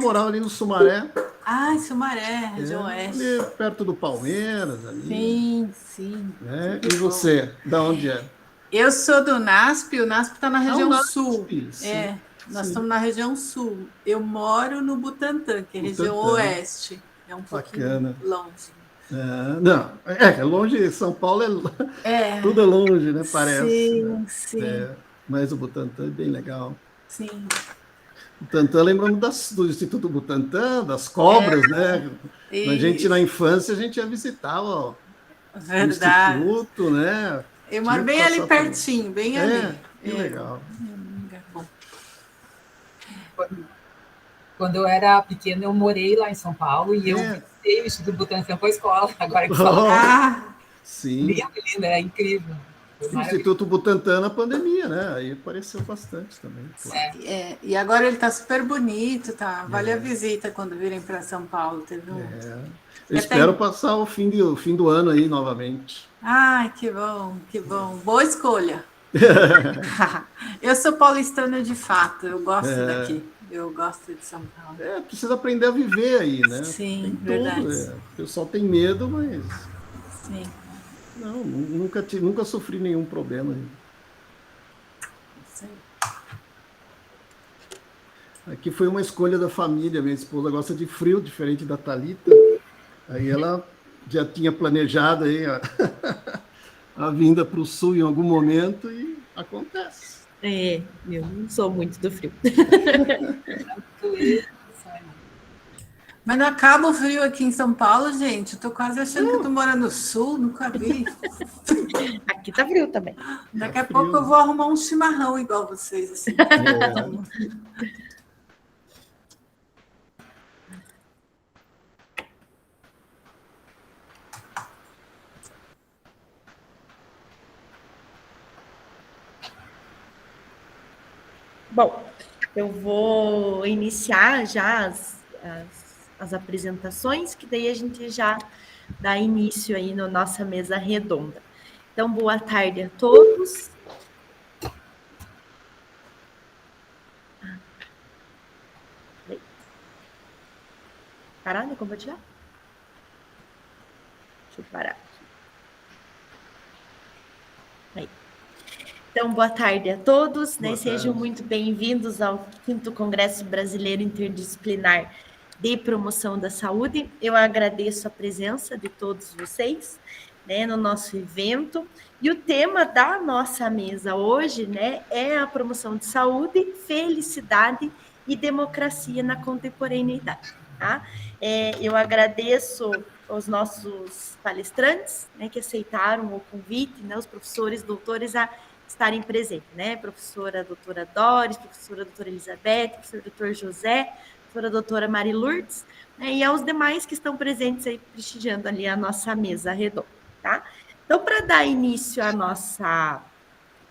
morava ali no Sumaré. Ai, Sumaré, região oeste. Ali perto do Palmeiras. Ali, Sim. né? E você, da onde é? Eu sou do NASP, o NASP está na Ah, o região sul. NASP, sim, Nós sim. estamos na região sul. Eu moro no Butantã, que é região Butantã, oeste. É um pouquinho bacana. longe. Não, é longe, São Paulo tudo é longe, né? Parece, né? Sim, Mas o Butantã é bem legal. sim. Butantã, lembrando do Instituto Butantã, das cobras, né? A gente, na Isso, infância, a gente ia visitar o verdade. Instituto, né? Eu moro Tinha que bem ali passar por... pertinho, bem ali. Que legal. Um lugar bom. Quando eu era pequena, eu morei lá em São Paulo e eu visitei o Instituto Butantan com a escola, agora que fala. Sim. Lindo, é incrível. O Instituto Butantan na pandemia, né? Aí apareceu bastante também. Claro. E agora ele está super bonito, tá? Vale a visita quando virem para São Paulo. Teve um... Eu espero passar o fim do ano aí novamente. Ai, que bom, que bom. Boa escolha. Eu sou paulistana de fato, eu gosto daqui. Eu gosto de São Paulo. Precisa aprender a viver aí, né? Sim, tem verdade. tudo. O pessoal tem medo, mas... Sim. Não, nunca sofri nenhum problema aí. Sim. Aqui foi uma escolha da família. Minha esposa gosta de frio, diferente da Thalita. Aí ela já tinha planejado aí a vinda para o sul em algum momento e acontece. Eu não sou muito do frio. Mas não acaba o frio aqui em São Paulo, gente. Eu tô quase achando que eu tô morando no sul, nunca vi. Aqui tá frio também. Daqui a pouco eu vou arrumar um chimarrão igual vocês, assim. Bom, eu vou iniciar já as apresentações, que daí a gente já dá início aí na nossa mesa redonda. Então, boa tarde a todos. Parar de compartilhar? Deixa eu parar aqui. Aí. Então, boa tarde a todos, né? Sejam muito bem-vindos ao 5º Congresso Brasileiro Interdisciplinar de Promoção da Saúde. Eu agradeço a presença de todos vocês, né, no nosso evento. E o tema da nossa mesa hoje, né, é a promoção de saúde, felicidade e democracia na contemporaneidade, tá? Eu agradeço aos nossos palestrantes, né, que aceitaram o convite, né, os professores, doutores, a estarem presentes, né? Professora doutora Doris, professora doutora Elizabeth, professor doutor José, professora doutora Mari Lourdes, né? E aos demais que estão presentes aí, prestigiando ali a nossa mesa redonda, tá? Então, para dar início à nossa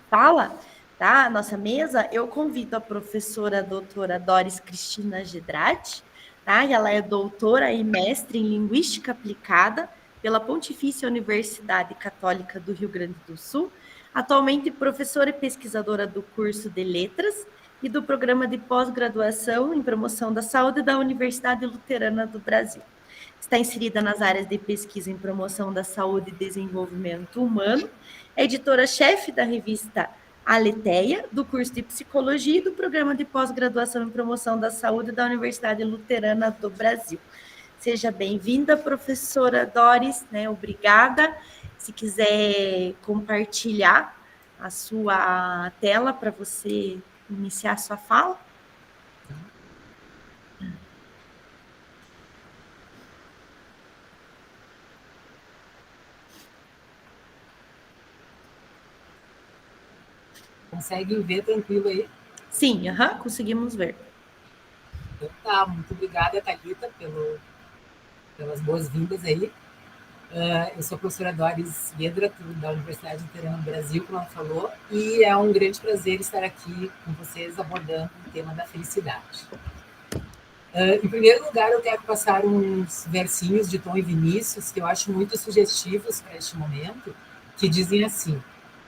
fala, tá? A nossa mesa, eu convido a professora doutora Doris Cristina Gedrati, tá? Ela é doutora e mestre em Linguística Aplicada pela Pontifícia Universidade Católica do Rio Grande do Sul, atualmente professora e pesquisadora do curso de Letras e do programa de pós-graduação em promoção da saúde da Universidade Luterana do Brasil. Está inserida nas áreas de pesquisa em promoção da saúde e desenvolvimento humano, é editora-chefe da revista Aletheia, do curso de Psicologia e do programa de pós-graduação em promoção da saúde da Universidade Luterana do Brasil. Seja bem-vinda, professora Doris, né? Obrigada. Se quiser compartilhar a sua tela para você iniciar a sua fala. Conseguem ver tranquilo aí? Sim, conseguimos ver. Então tá, muito obrigada, Thalita, pelas boas-vindas aí. Eu sou a professora Doris Gedra, da Universidade Luterana do Brasil, como ela falou, e é um grande prazer estar aqui com vocês abordando o tema da felicidade. Em primeiro lugar, eu quero passar uns versinhos de Tom e Vinícius, que eu acho muito sugestivos para este momento, que dizem assim: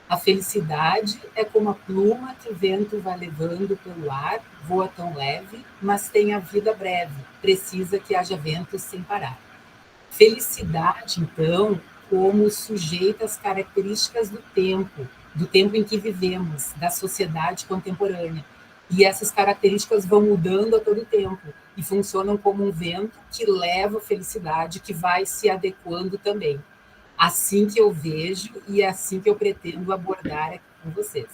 A felicidade é como a pluma que o vento vai levando pelo ar, voa tão leve, mas tem a vida breve, precisa que haja ventos sem parar. Felicidade, então, como sujeita às características do tempo em que vivemos, da sociedade contemporânea. E essas características vão mudando a todo tempo e funcionam como um vento que leva a felicidade, que vai se adequando também. Assim que eu vejo e é assim que eu pretendo abordar aqui com vocês.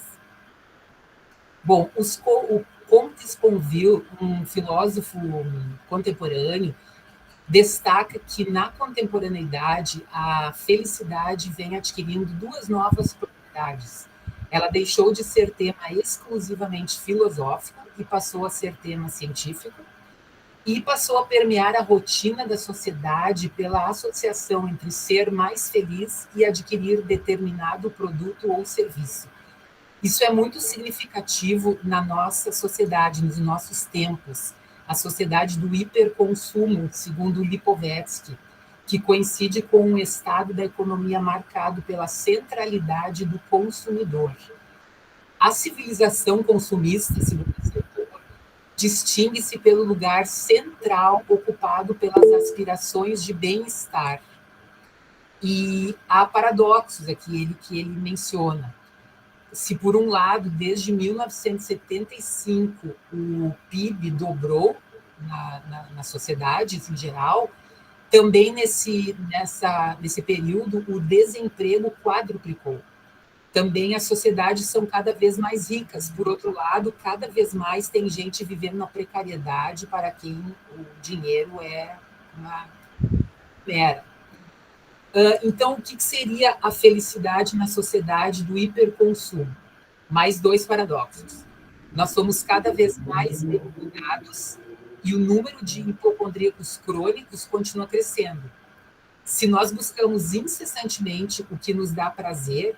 Bom, o Comte Sponville, um filósofo contemporâneo, destaca que na contemporaneidade a felicidade vem adquirindo duas novas propriedades. Ela deixou de ser tema exclusivamente filosófico e passou a ser tema científico, e passou a permear a rotina da sociedade pela associação entre ser mais feliz e adquirir determinado produto ou serviço. Isso é muito significativo na nossa sociedade, nos nossos tempos, a sociedade do hiperconsumo, segundo Lipovetsky, que coincide com um estado da economia marcado pela centralidade do consumidor. A civilização consumista, segundo esse autor, distingue-se pelo lugar central ocupado pelas aspirações de bem-estar. E há paradoxos aqui que ele menciona. Se, por um lado, desde 1975, o PIB dobrou na sociedade em geral, também nesse período o desemprego quadruplicou. Também as sociedades são cada vez mais ricas. Por outro lado, cada vez mais tem gente vivendo na precariedade para quem o dinheiro é uma mera. Então, o que seria a felicidade na sociedade do hiperconsumo? Mais dois paradoxos. Nós somos cada vez mais bem-cuidados e o número de hipocondríacos crônicos continua crescendo. Se nós buscamos incessantemente o que nos dá prazer,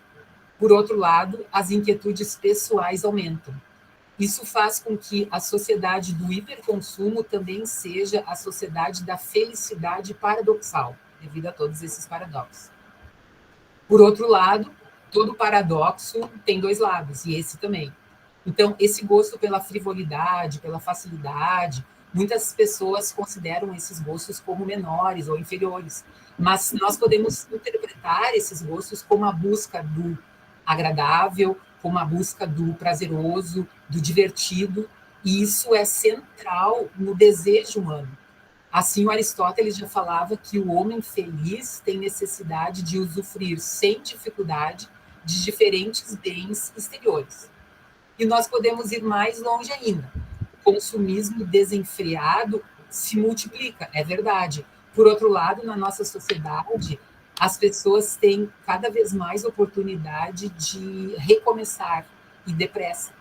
por outro lado, as inquietudes pessoais aumentam. Isso faz com que a sociedade do hiperconsumo também seja a sociedade da felicidade paradoxal, devido a todos esses paradoxos. Por outro lado, todo paradoxo tem dois lados, e esse também. Então, esse gosto pela frivolidade, pela facilidade, muitas pessoas consideram esses gostos como menores ou inferiores, mas nós podemos interpretar esses gostos como a busca do agradável, como a busca do prazeroso, do divertido, e isso é central no desejo humano. Assim, o Aristóteles já falava que o homem feliz tem necessidade de usufruir sem dificuldade de diferentes bens exteriores. E nós podemos ir mais longe ainda. O consumismo desenfreado se multiplica, é verdade. Por outro lado, na nossa sociedade, as pessoas têm cada vez mais oportunidade de recomeçar e depressa.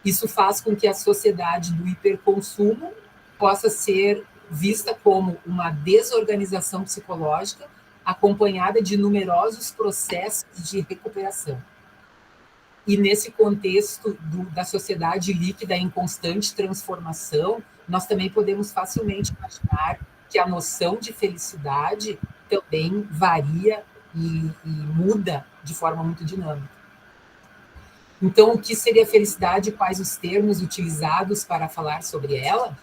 Isso faz com que a sociedade do hiperconsumo possa ser vista como uma desorganização psicológica acompanhada de numerosos processos de recuperação. E nesse contexto da sociedade líquida em constante transformação, nós também podemos facilmente imaginar que a noção de felicidade também varia e muda de forma muito dinâmica. Então, o que seria felicidade e quais os termos utilizados para falar sobre ela?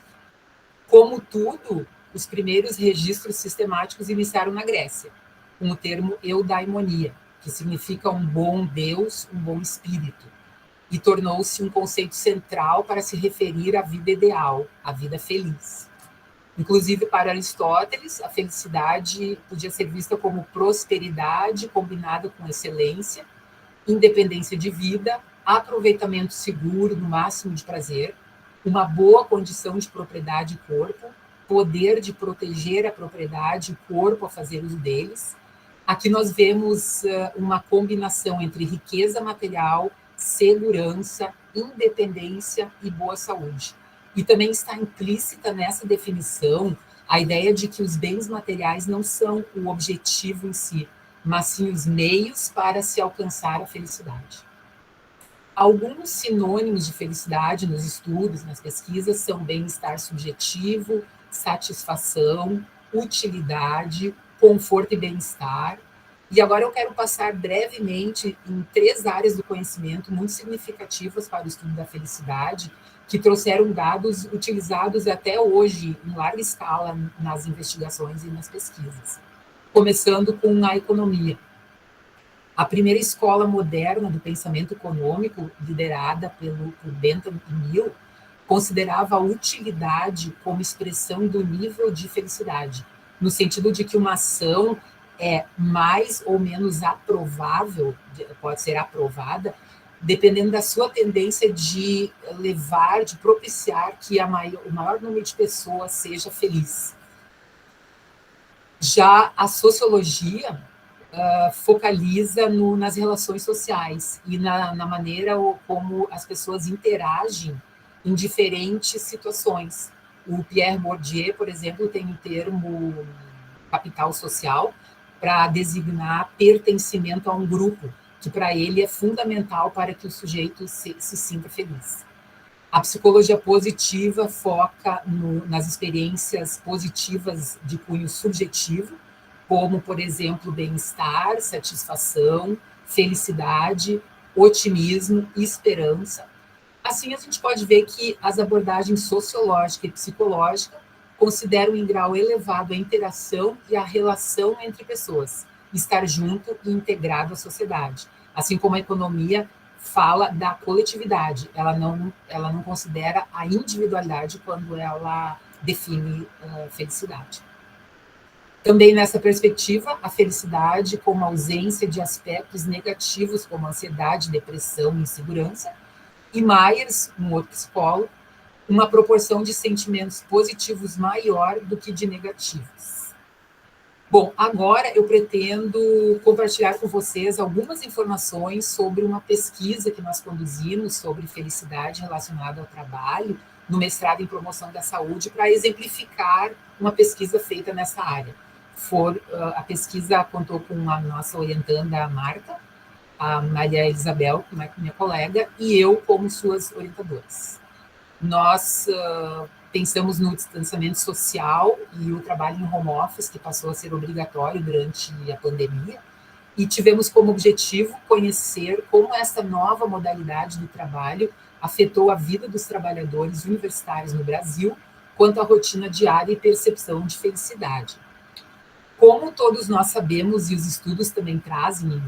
Como tudo, os primeiros registros sistemáticos iniciaram na Grécia, com o termo eudaimonia, que significa um bom Deus, um bom espírito, e tornou-se um conceito central para se referir à vida ideal, à vida feliz. Inclusive, para Aristóteles, a felicidade podia ser vista como prosperidade combinada com excelência, independência de vida, aproveitamento seguro no máximo de prazer, uma boa condição de propriedade e corpo, poder de proteger a propriedade e o corpo a fazer uso deles. Aqui nós vemos uma combinação entre riqueza material, segurança, independência e boa saúde. E também está implícita nessa definição a ideia de que os bens materiais não são o objetivo em si, mas sim os meios para se alcançar a felicidade. Alguns sinônimos de felicidade nos estudos, nas pesquisas, são bem-estar subjetivo, satisfação, utilidade, conforto e bem-estar. E agora eu quero passar brevemente em 3 áreas do conhecimento muito significativas para o estudo da felicidade, que trouxeram dados utilizados até hoje em larga escala nas investigações e nas pesquisas. Começando com a economia. A primeira escola moderna do pensamento econômico, liderada por Bentham e Mill, considerava a utilidade como expressão do nível de felicidade, no sentido de que uma ação é mais ou menos aprovável, pode ser aprovada, dependendo da sua tendência de levar, de propiciar que o maior número de pessoas seja feliz. Já a sociologia focaliza nas relações sociais e na maneira como as pessoas interagem em diferentes situações. O Pierre Bourdieu, por exemplo, tem o termo capital social para designar pertencimento a um grupo, que para ele é fundamental para que o sujeito se sinta feliz. A psicologia positiva foca nas experiências positivas de cunho subjetivo, como, por exemplo, bem-estar, satisfação, felicidade, otimismo e esperança. Assim, a gente pode ver que as abordagens sociológica e psicológica consideram em grau elevado a interação e a relação entre pessoas, estar junto e integrado à sociedade. Assim como a economia fala da coletividade, ela não considera a individualidade quando ela define felicidade. Também nessa perspectiva, a felicidade como ausência de aspectos negativos como ansiedade, depressão e insegurança, e Myers, um outro psicólogo, uma proporção de sentimentos positivos maior do que de negativos. Bom, agora eu pretendo compartilhar com vocês algumas informações sobre uma pesquisa que nós conduzimos sobre felicidade relacionada ao trabalho no mestrado em promoção da saúde para exemplificar uma pesquisa feita nessa área. A pesquisa contou com a nossa orientanda, a Marta, a Maria Isabel, que é minha colega, e eu como suas orientadoras. Nós pensamos no distanciamento social e o trabalho em home office, que passou a ser obrigatório durante a pandemia, e tivemos como objetivo conhecer como essa nova modalidade do trabalho afetou a vida dos trabalhadores universitários no Brasil, quanto à rotina diária e percepção de felicidade. Como todos nós sabemos, e os estudos também trazem,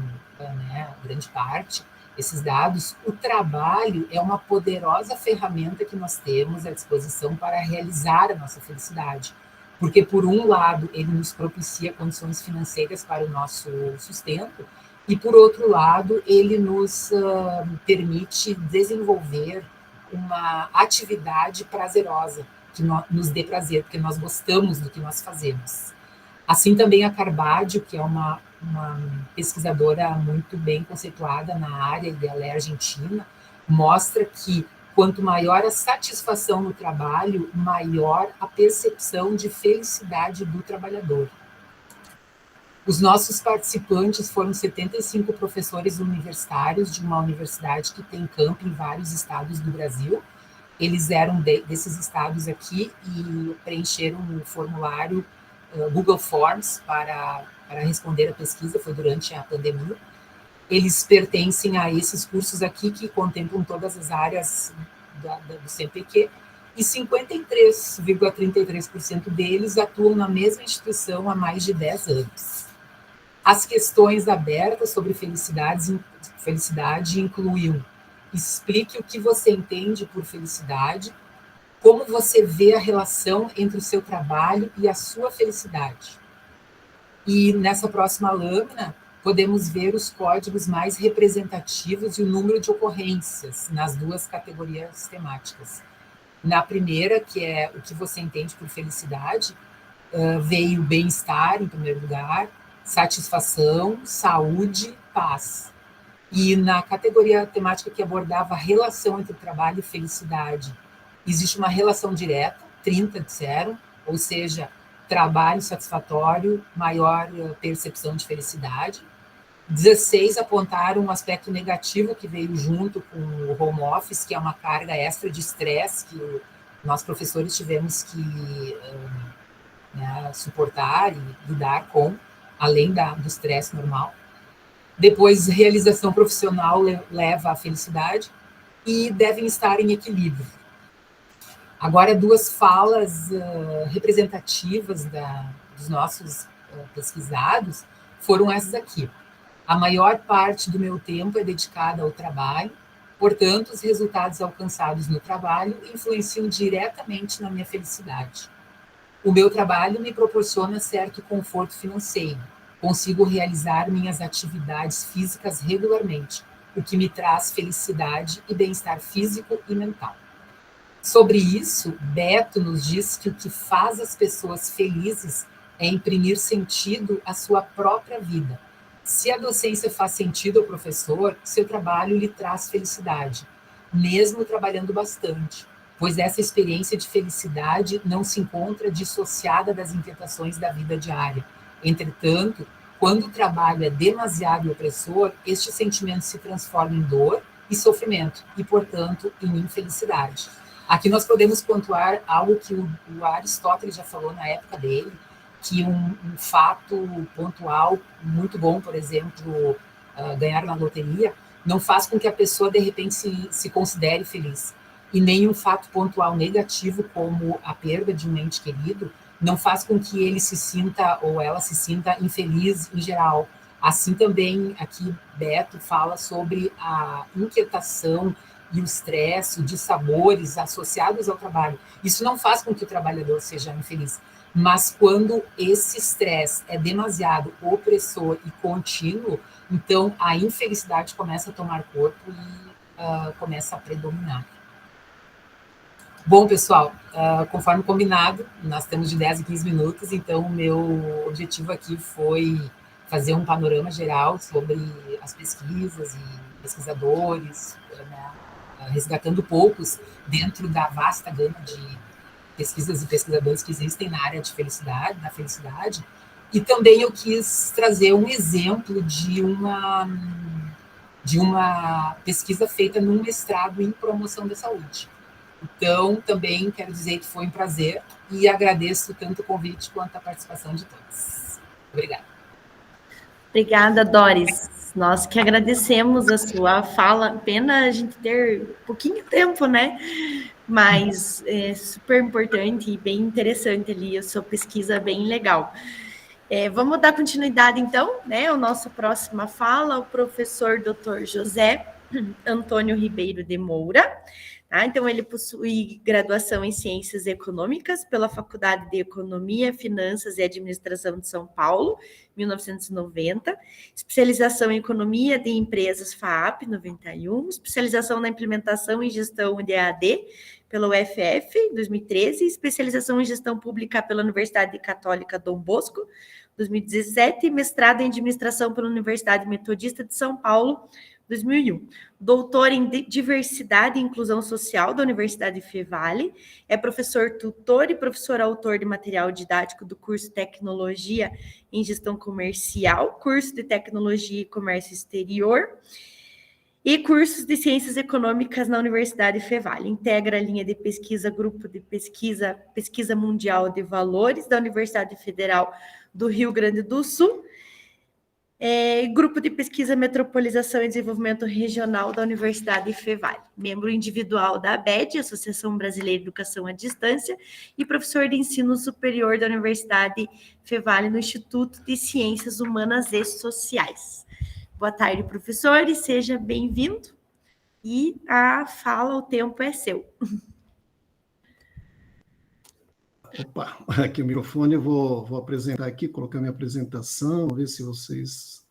grande parte, esses dados, o trabalho é uma poderosa ferramenta que nós temos à disposição para realizar a nossa felicidade. Porque, por um lado, ele nos propicia condições financeiras para o nosso sustento, e, por outro lado, ele nos permite desenvolver uma atividade prazerosa, que nos dê prazer, porque nós gostamos do que nós fazemos. Assim também a Carbadio, que é uma pesquisadora muito bem conceituada na área, e ela é argentina, mostra que quanto maior a satisfação no trabalho, maior a percepção de felicidade do trabalhador. Os nossos participantes foram 75 professores universitários de uma universidade que tem campo em vários estados do Brasil. Eles eram desses estados aqui e preencheram um formulário Google Forms para responder a pesquisa, foi durante a pandemia. Eles pertencem a esses cursos aqui que contemplam todas as áreas do CNPq e 53,33% deles atuam na mesma instituição há mais de 10 anos. As questões abertas sobre felicidade incluem: explique o que você entende por felicidade, como você vê a relação entre o seu trabalho e a sua felicidade. E nessa próxima lâmina, podemos ver os códigos mais representativos e o número de ocorrências nas duas categorias temáticas. Na primeira, que é o que você entende por felicidade, veio bem-estar em primeiro lugar, satisfação, saúde, paz. E na categoria temática que abordava a relação entre trabalho e felicidade, existe uma relação direta, 30 disseram, ou seja, trabalho satisfatório, maior percepção de felicidade. 16 apontaram um aspecto negativo que veio junto com o home office, que é uma carga extra de estresse que nós professores tivemos que suportar e lidar com. além do estresse normal. Depois, realização profissional leva à felicidade e devem estar em equilíbrio. Agora, 2 falas representativas dos nossos pesquisados foram essas aqui. A maior parte do meu tempo é dedicada ao trabalho, portanto, os resultados alcançados no trabalho influenciam diretamente na minha felicidade. O meu trabalho me proporciona certo conforto financeiro. Consigo realizar minhas atividades físicas regularmente, o que me traz felicidade e bem-estar físico e mental. Sobre isso, Beto nos diz que o que faz as pessoas felizes é imprimir sentido à sua própria vida. Se a docência faz sentido ao professor, seu trabalho lhe traz felicidade, mesmo trabalhando bastante, pois essa experiência de felicidade não se encontra dissociada das inquietações da vida diária. Entretanto, quando o trabalho é demasiado opressor, este sentimento se transforma em dor e sofrimento, e, portanto, em infelicidade. Aqui nós podemos pontuar algo que o Aristóteles já falou na época dele, que um fato pontual muito bom, por exemplo, ganhar na loteria, não faz com que a pessoa, de repente, se considere feliz. E nem um fato pontual negativo, como a perda de um ente querido, não faz com que ele se sinta ou ela se sinta infeliz em geral. Assim também, aqui, Beto fala sobre a inquietação e o estresse, de sabores associados ao trabalho. Isso não faz com que o trabalhador seja infeliz, mas quando esse estresse é demasiado opressor e contínuo, então a infelicidade começa a tomar corpo e começa a predominar. Bom, pessoal, conforme combinado, nós temos de 10 a 15 minutos, então o meu objetivo aqui foi fazer um panorama geral sobre as pesquisas e pesquisadores, né, resgatando poucos dentro da vasta gama de pesquisas e pesquisadores que existem na área de felicidade, da felicidade, e também eu quis trazer um exemplo de uma pesquisa feita num mestrado em promoção da saúde. Então, também quero dizer que foi um prazer e agradeço tanto o convite quanto a participação de todos. Obrigada. Obrigada, Doris. Nós que agradecemos a sua fala. Pena a gente ter pouquinho tempo, né? Mas é super importante e bem interessante ali, a sua pesquisa é bem legal. Vamos dar continuidade, então, né? A nossa próxima fala, o professor Dr. José Antônio Ribeiro de Moura. Tá? Então, ele possui graduação em Ciências Econômicas pela Faculdade de Economia, Finanças e Administração de São Paulo, 1990, especialização em Economia de Empresas FAAP, 91, especialização na Implementação e Gestão de EAD pela UFF, 2013, especialização em Gestão Pública pela Universidade Católica Dom Bosco, 2017, mestrado em Administração pela Universidade Metodista de São Paulo, 2001. Doutor em Diversidade e Inclusão Social da Universidade Fevale, é professor tutor e professor autor de material didático do curso Tecnologia em Gestão Comercial, curso de Tecnologia e Comércio Exterior e cursos de Ciências Econômicas na Universidade Fevale. Integra a linha de pesquisa, grupo de pesquisa Mundial de Valores da Universidade Federal do Rio Grande do Sul, grupo de pesquisa Metropolização e Desenvolvimento Regional da Universidade Fevale, membro individual da ABED, Associação Brasileira de Educação à Distância, e professor de ensino superior da Universidade Fevale no Instituto de Ciências Humanas e Sociais. Boa tarde, professor, e seja bem-vindo. E a fala, o tempo é seu. Opa, aqui o microfone, eu vou apresentar aqui, colocar minha apresentação, ver se vocês...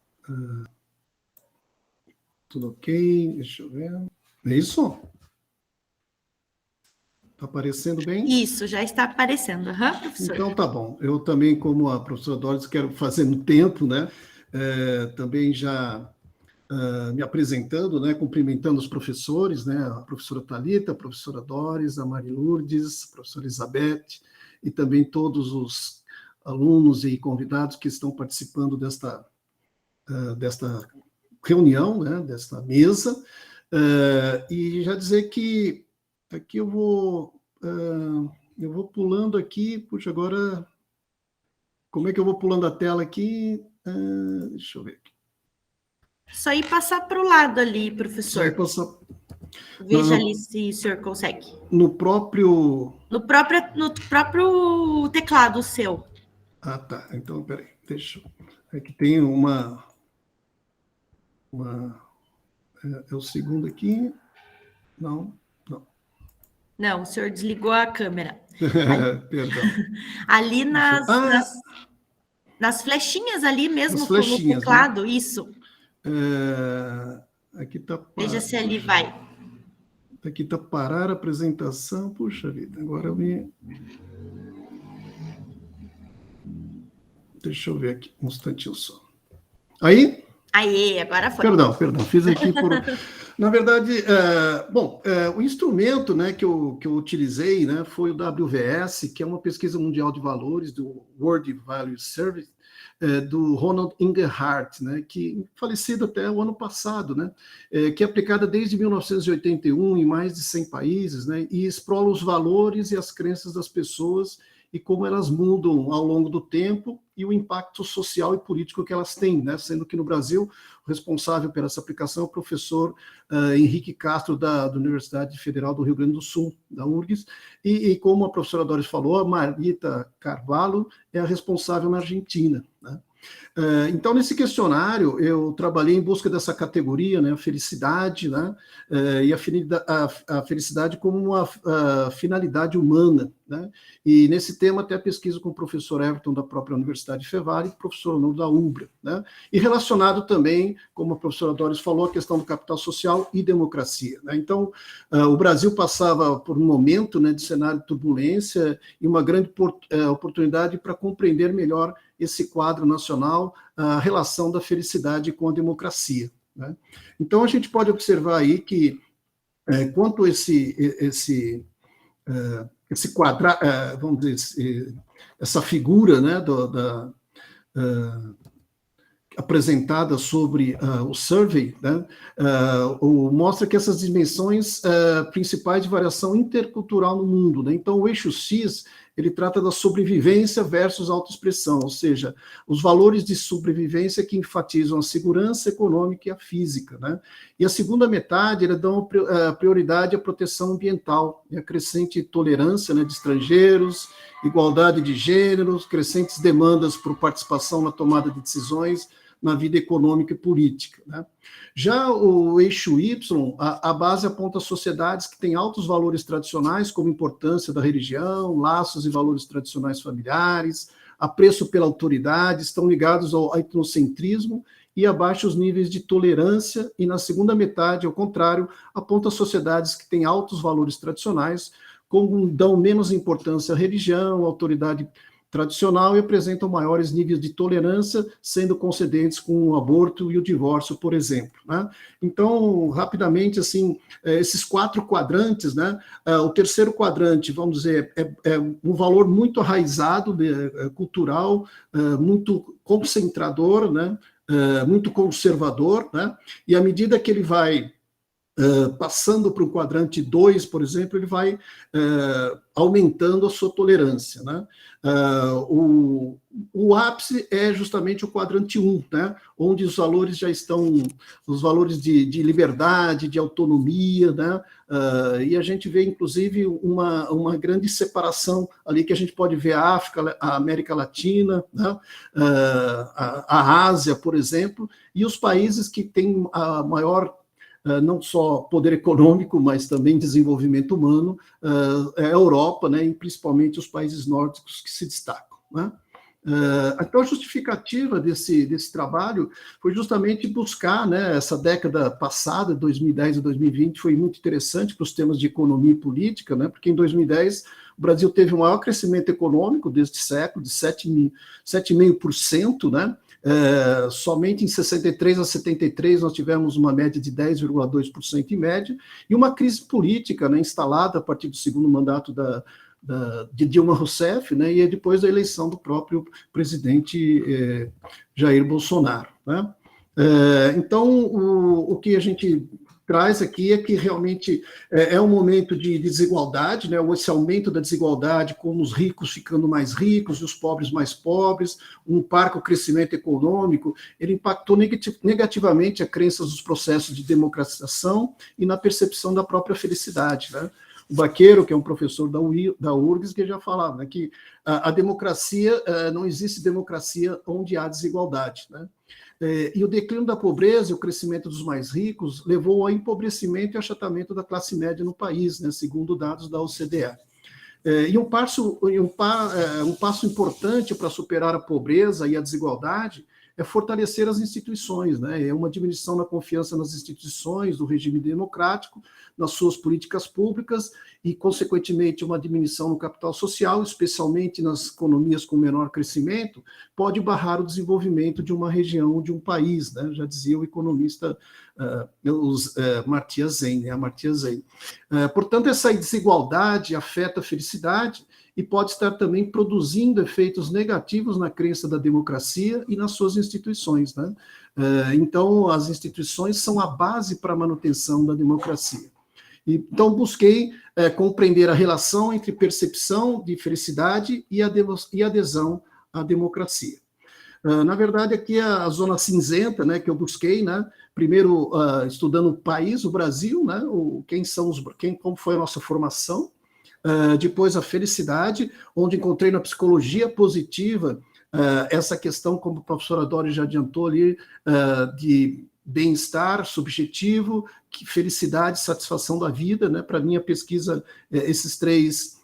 tudo ok, deixa eu ver. É isso? Está aparecendo bem? Isso, já está aparecendo, professor. Então, tá bom. Eu também, como a professora Doris, quero fazer no tempo, né? Também já me apresentando, né? Cumprimentando os professores, né? A professora Thalita, a professora Doris, a Mari Lourdes, a professora Elizabeth, e também todos os alunos e convidados que estão participando desta reunião, né, desta mesa, e já dizer que aqui eu vou pulando aqui, puxa, agora como é que eu vou pulando a tela aqui? Deixa eu ver aqui. Só ir passar para o lado ali, professor. Só ir passar... Veja ali se o senhor consegue. No próprio teclado seu. Ah, tá. Então, peraí. Deixa eu... Aqui tem uma... É o segundo aqui. Não. Não, o senhor desligou a câmera. Perdão. Ali nas flechinhas ali mesmo, no teclado, né? Isso. Aqui tá... Veja se ali vai. Aqui tá parar a apresentação. Puxa vida, agora eu me... Deixa eu ver aqui, um instantinho só. Aí? Aí, agora foi. Perdão, fiz aqui por... Na verdade, o instrumento, né, que eu utilizei, né, foi o WVS, que é uma pesquisa mundial de valores, do World Value Survey, do Ronald Inglehart, né, que falecido até o ano passado, né, que é aplicada desde 1981 em mais de 100 países, né, e explora os valores e as crenças das pessoas e como elas mudam ao longo do tempo e o impacto social e político que elas têm, né? Sendo que no Brasil o responsável por essa aplicação é o professor Henrique Castro, da Universidade Federal do Rio Grande do Sul, da URGS, e como a professora Doris falou, a Marita Carvalho é a responsável na Argentina, né? Então, nesse questionário, eu trabalhei em busca dessa categoria, né, a felicidade, né, e a felicidade como uma finalidade humana, né, e nesse tema até pesquiso com o professor Everton da própria Universidade Fevale e o professor Honor da UBRA, né, e relacionado também, como a professora Doris falou, a questão do capital social e democracia, né. Então, o Brasil passava por um momento, né, de cenário de turbulência e uma grande oportunidade para compreender melhor esse quadro nacional, a relação da felicidade com a democracia, né? Então, a gente pode observar aí que, quanto esse quadro, vamos dizer, essa figura, né, apresentada sobre o survey, né, mostra que essas dimensões principais de variação intercultural no mundo, né? Então, o eixo X, ele trata da sobrevivência versus autoexpressão, ou seja, os valores de sobrevivência que enfatizam a segurança econômica e a física, né? E a segunda metade, eles dão prioridade à proteção ambiental, e a crescente tolerância, né, de estrangeiros, igualdade de gêneros, crescentes demandas por participação na tomada de decisões, na vida econômica e política, né? Já o eixo Y, a base aponta sociedades que têm altos valores tradicionais, como importância da religião, laços e valores tradicionais familiares, apreço pela autoridade, estão ligados ao etnocentrismo e a baixos níveis de tolerância, e na segunda metade, ao contrário, aponta sociedades que têm altos valores tradicionais, como dão menos importância à religião, à autoridade tradicional e apresentam maiores níveis de tolerância, sendo concedentes com o aborto e o divórcio, por exemplo, né? Então, rapidamente, assim, esses 4 quadrantes, né? O terceiro quadrante, vamos dizer, é um valor muito arraizado, cultural, muito concentrador, né? Muito conservador, né? E à medida que ele vai passando para o quadrante 2, por exemplo, ele vai aumentando a sua tolerância, né? O ápice é justamente o quadrante 1, né? Onde os valores já estão, os valores de liberdade, de autonomia, né? E a gente vê, inclusive, uma grande separação ali, que a gente pode ver a África, a América Latina, né? A Ásia, por exemplo, e os países que têm a maior não só poder econômico, mas também desenvolvimento humano, é a Europa, né, e principalmente os países nórdicos que se destacam, né? Então, a justificativa desse trabalho foi justamente buscar, né, essa década passada, 2010 a 2020, foi muito interessante para os temas de economia e política, né, porque em 2010 o Brasil teve o maior crescimento econômico deste século, de 7,5%, né? Somente em 63 a 73 nós tivemos uma média de 10,2% em média, e uma crise política, né, instalada a partir do segundo mandato de Dilma Rousseff, né, e depois da eleição do próprio presidente Jair Bolsonaro, né? Então, o que a gente traz aqui é que realmente é um momento de desigualdade, né? Esse aumento da desigualdade, com os ricos ficando mais ricos e os pobres mais pobres, um parco crescimento econômico, ele impactou negativamente a crença dos processos de democratização e na percepção da própria felicidade, né? O Baqueiro, que é um professor da URGS, que já falava, né, que a democracia, não existe democracia onde há desigualdade, né? E o declínio da pobreza e o crescimento dos mais ricos levou ao empobrecimento e achatamento da classe média no país, né, segundo dados da OCDE. E um passo importante para superar a pobreza e a desigualdade é fortalecer as instituições, né? É uma diminuição na confiança nas instituições do regime democrático, nas suas políticas públicas e, consequentemente, uma diminuição no capital social, especialmente nas economias com menor crescimento, pode barrar o desenvolvimento de uma região, de um país, né? Já dizia o economista Amartya Sen, né? Amartya Sen. Portanto, essa desigualdade afeta a felicidade e pode estar também produzindo efeitos negativos na crença da democracia e nas suas instituições, né? Então, as instituições são a base para a manutenção da democracia. Então, busquei compreender a relação entre percepção de felicidade e adesão à democracia. Na verdade, aqui é a zona cinzenta, né, que eu busquei, né? Primeiro, estudando o país, o Brasil, né? Como foi a nossa formação. Depois a felicidade, onde encontrei na psicologia positiva essa questão, como a professora Dori já adiantou ali, de bem-estar subjetivo, felicidade, satisfação da vida, né? Para minha pesquisa, esses três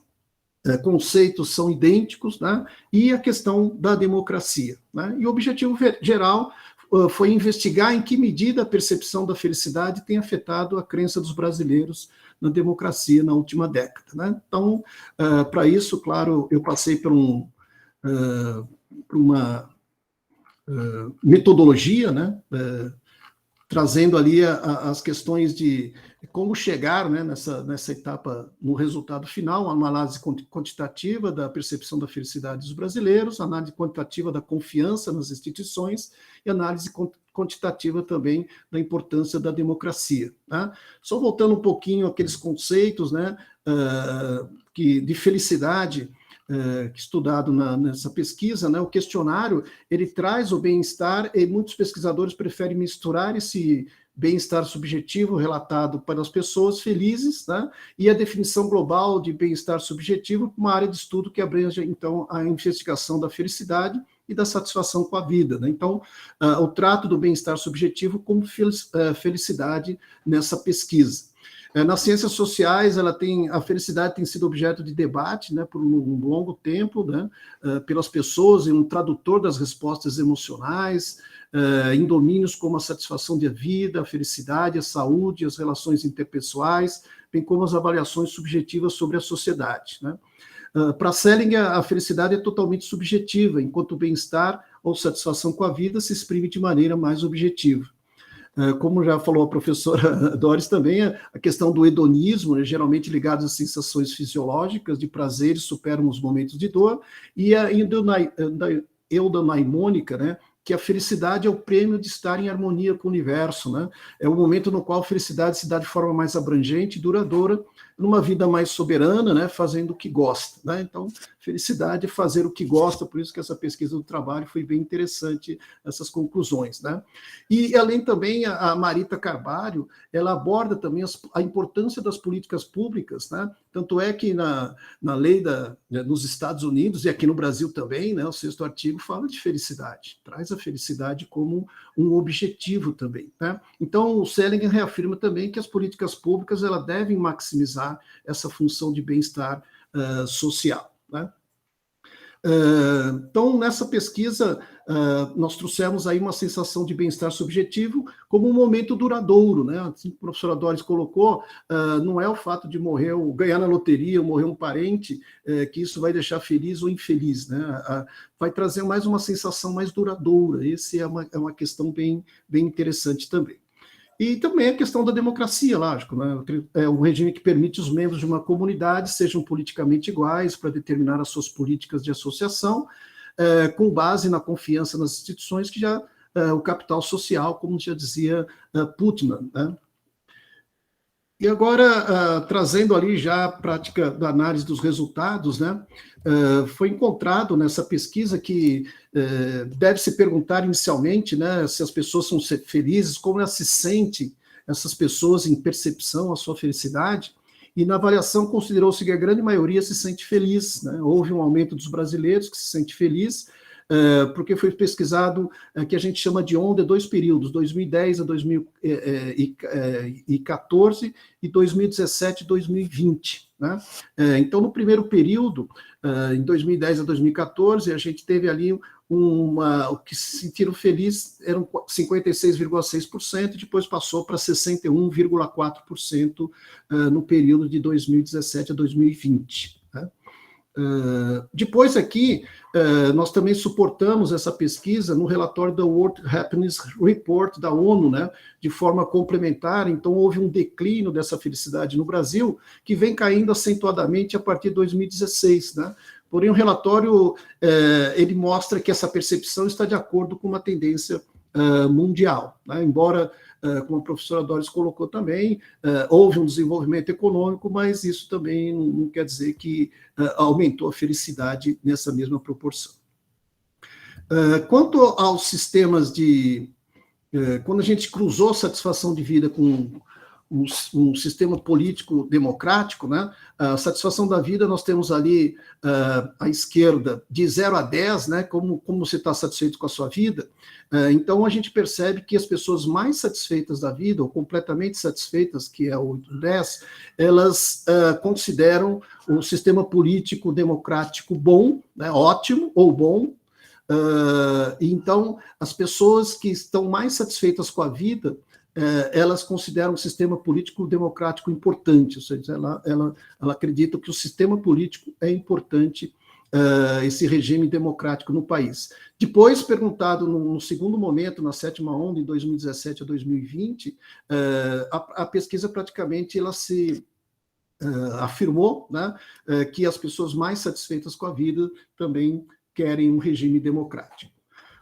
conceitos são idênticos, né? E a questão da democracia, né? E o objetivo geral foi investigar em que medida a percepção da felicidade tem afetado a crença dos brasileiros na democracia na última década, né? Então, para isso, claro, eu passei por uma metodologia, né? Trazendo ali as questões de como chegar, né, nessa etapa, no resultado final, uma análise quantitativa da percepção da felicidade dos brasileiros, análise quantitativa da confiança nas instituições e análise quantitativa também da importância da democracia, né? Só voltando um pouquinho àqueles conceitos, né, de felicidade, estudado nessa pesquisa, né, o questionário, ele traz o bem-estar, e muitos pesquisadores preferem misturar esse bem-estar subjetivo relatado para as pessoas felizes, né, e a definição global de bem-estar subjetivo, uma área de estudo que abrange, então, a investigação da felicidade e da satisfação com a vida, né? Então, o trato do bem-estar subjetivo como felicidade nessa pesquisa. Nas ciências sociais, a felicidade tem sido objeto de debate, né, por um longo tempo, né, pelas pessoas, e um tradutor das respostas emocionais, em domínios como a satisfação da vida, a felicidade, a saúde, as relações interpessoais, bem como as avaliações subjetivas sobre a sociedade, né? Para Selinger, a felicidade é totalmente subjetiva, enquanto o bem-estar ou satisfação com a vida se exprime de maneira mais objetiva. Como já falou a professora Doris também, a questão do hedonismo, né, geralmente ligado às sensações fisiológicas de prazer, superam os momentos de dor, e a eudaimônica, né, que a felicidade é o prêmio de estar em harmonia com o universo, né? É o momento no qual a felicidade se dá de forma mais abrangente e duradoura, numa vida mais soberana, né, fazendo o que gosta, né? Então, felicidade é fazer o que gosta, por isso que essa pesquisa do trabalho foi bem interessante, essas conclusões, né? E, além também, a Marita Carvalho, ela aborda também a importância das políticas públicas, né? Tanto é que na lei nos Estados Unidos, e aqui no Brasil também, né, o 6º artigo fala de felicidade, traz a felicidade como um objetivo também, né? Então, o Selinger reafirma também que as políticas públicas elas devem maximizar essa função de bem-estar social, né? Então, nessa pesquisa, nós trouxemos aí uma sensação de bem-estar subjetivo como um momento duradouro, né? Assim que a professora Doris colocou, não é o fato de ganhar na loteria, ou morrer um parente, que isso vai deixar feliz ou infeliz, né? Vai trazer mais uma sensação mais duradoura. Essa é uma questão bem interessante também. E também a questão da democracia, lógico, né? É um regime que permite os membros de uma comunidade sejam politicamente iguais para determinar as suas políticas de associação, com base na confiança nas instituições, que já o capital social, como já dizia Putnam, né? E agora, trazendo ali já a prática da análise dos resultados, né, foi encontrado nessa pesquisa que deve se perguntar inicialmente, né, se as pessoas são felizes, como elas se sentem, essas pessoas em percepção à sua felicidade, e na avaliação considerou-se que a grande maioria se sente feliz, né, houve um aumento dos brasileiros que se sente feliz, porque foi pesquisado que a gente chama de onda 2 períodos, 2010 a 2014 e 2017 a 2020. Né? Então, no primeiro período, em 2010 a 2014, a gente teve ali o que se sentiram felizes eram 56,6%, depois passou para 61,4% no período de 2017 a 2020. Né? Depois aqui, nós também suportamos essa pesquisa no relatório da World Happiness Report da ONU, né, de forma complementar. Então, houve um declínio dessa felicidade no Brasil, que vem caindo acentuadamente a partir de 2016, né? Porém, o relatório ele mostra que essa percepção está de acordo com uma tendência mundial, né? Embora, como a professora Doris colocou também, houve um desenvolvimento econômico, mas isso também não quer dizer que aumentou a felicidade nessa mesma proporção. Quanto aos sistemas quando a gente cruzou satisfação de vida com um sistema político democrático, né? A satisfação da vida, nós temos ali à esquerda de 0 a 10, né? Como você está satisfeito com a sua vida. Então, a gente percebe que as pessoas mais satisfeitas da vida, ou completamente satisfeitas, que é o 10, elas consideram o sistema político democrático bom, né? Ótimo ou bom. Então, as pessoas que estão mais satisfeitas com a vida, elas consideram o sistema político democrático importante, ou seja, ela acredita que o sistema político é importante, esse regime democrático no país. Depois, perguntado no segundo momento, na 7ª onda, em 2017 a 2020, a pesquisa praticamente ela se afirmou, né, que as pessoas mais satisfeitas com a vida também querem um regime democrático.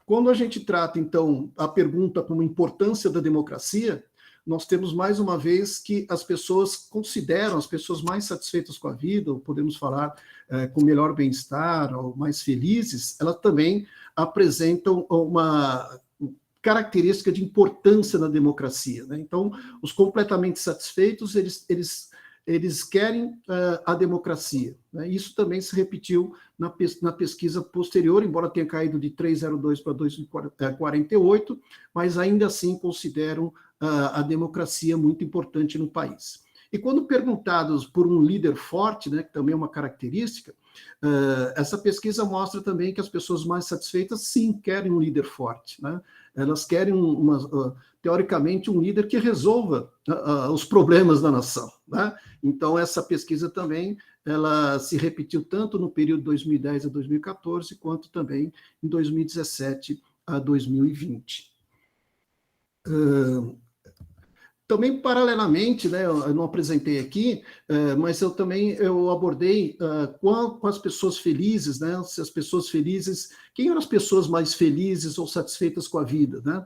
Quando a gente trata, então, a pergunta como importância da democracia, nós temos mais uma vez que as pessoas consideram, as pessoas mais satisfeitas com a vida, ou podemos falar com melhor bem-estar, ou mais felizes, elas também apresentam uma característica de importância na democracia, né? Então, os completamente satisfeitos, eles querem a democracia, né? Isso também se repetiu na pesquisa posterior, embora tenha caído de 3,02 para 2,48, mas ainda assim consideram a democracia muito importante no país. E quando perguntados por um líder forte, né, que também é uma característica, essa pesquisa mostra também que as pessoas mais satisfeitas, sim, querem um líder forte, né? Elas querem, teoricamente, um líder que resolva os problemas da nação, né? Então, essa pesquisa também ela se repetiu tanto no período 2010 a 2014, quanto também em 2017 a 2020. Também, paralelamente, né, eu não apresentei aqui, mas eu abordei com as pessoas felizes, né, se as pessoas felizes, quem eram as pessoas mais felizes ou satisfeitas com a vida, né?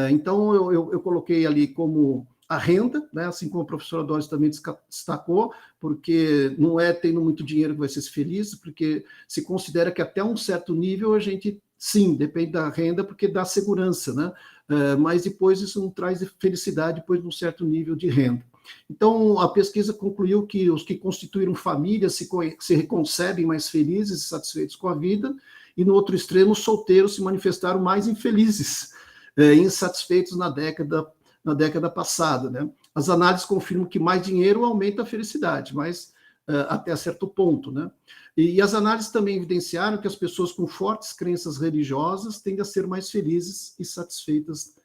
Então, eu coloquei ali como a renda, né, assim como a professora Doris também destacou, porque não é tendo muito dinheiro que vai ser feliz, porque se considera que até um certo nível a gente, sim, depende da renda, porque dá segurança, né? Mas depois isso não traz felicidade depois de um certo nível de renda. Então, a pesquisa concluiu que os que constituíram família se reconcebem mais felizes e satisfeitos com a vida, e no outro extremo, os solteiros se manifestaram mais infelizes e insatisfeitos na década passada, né? As análises confirmam que mais dinheiro aumenta a felicidade, mas até certo ponto, né? E as análises também evidenciaram que as pessoas com fortes crenças religiosas tendem a ser mais felizes e satisfeitas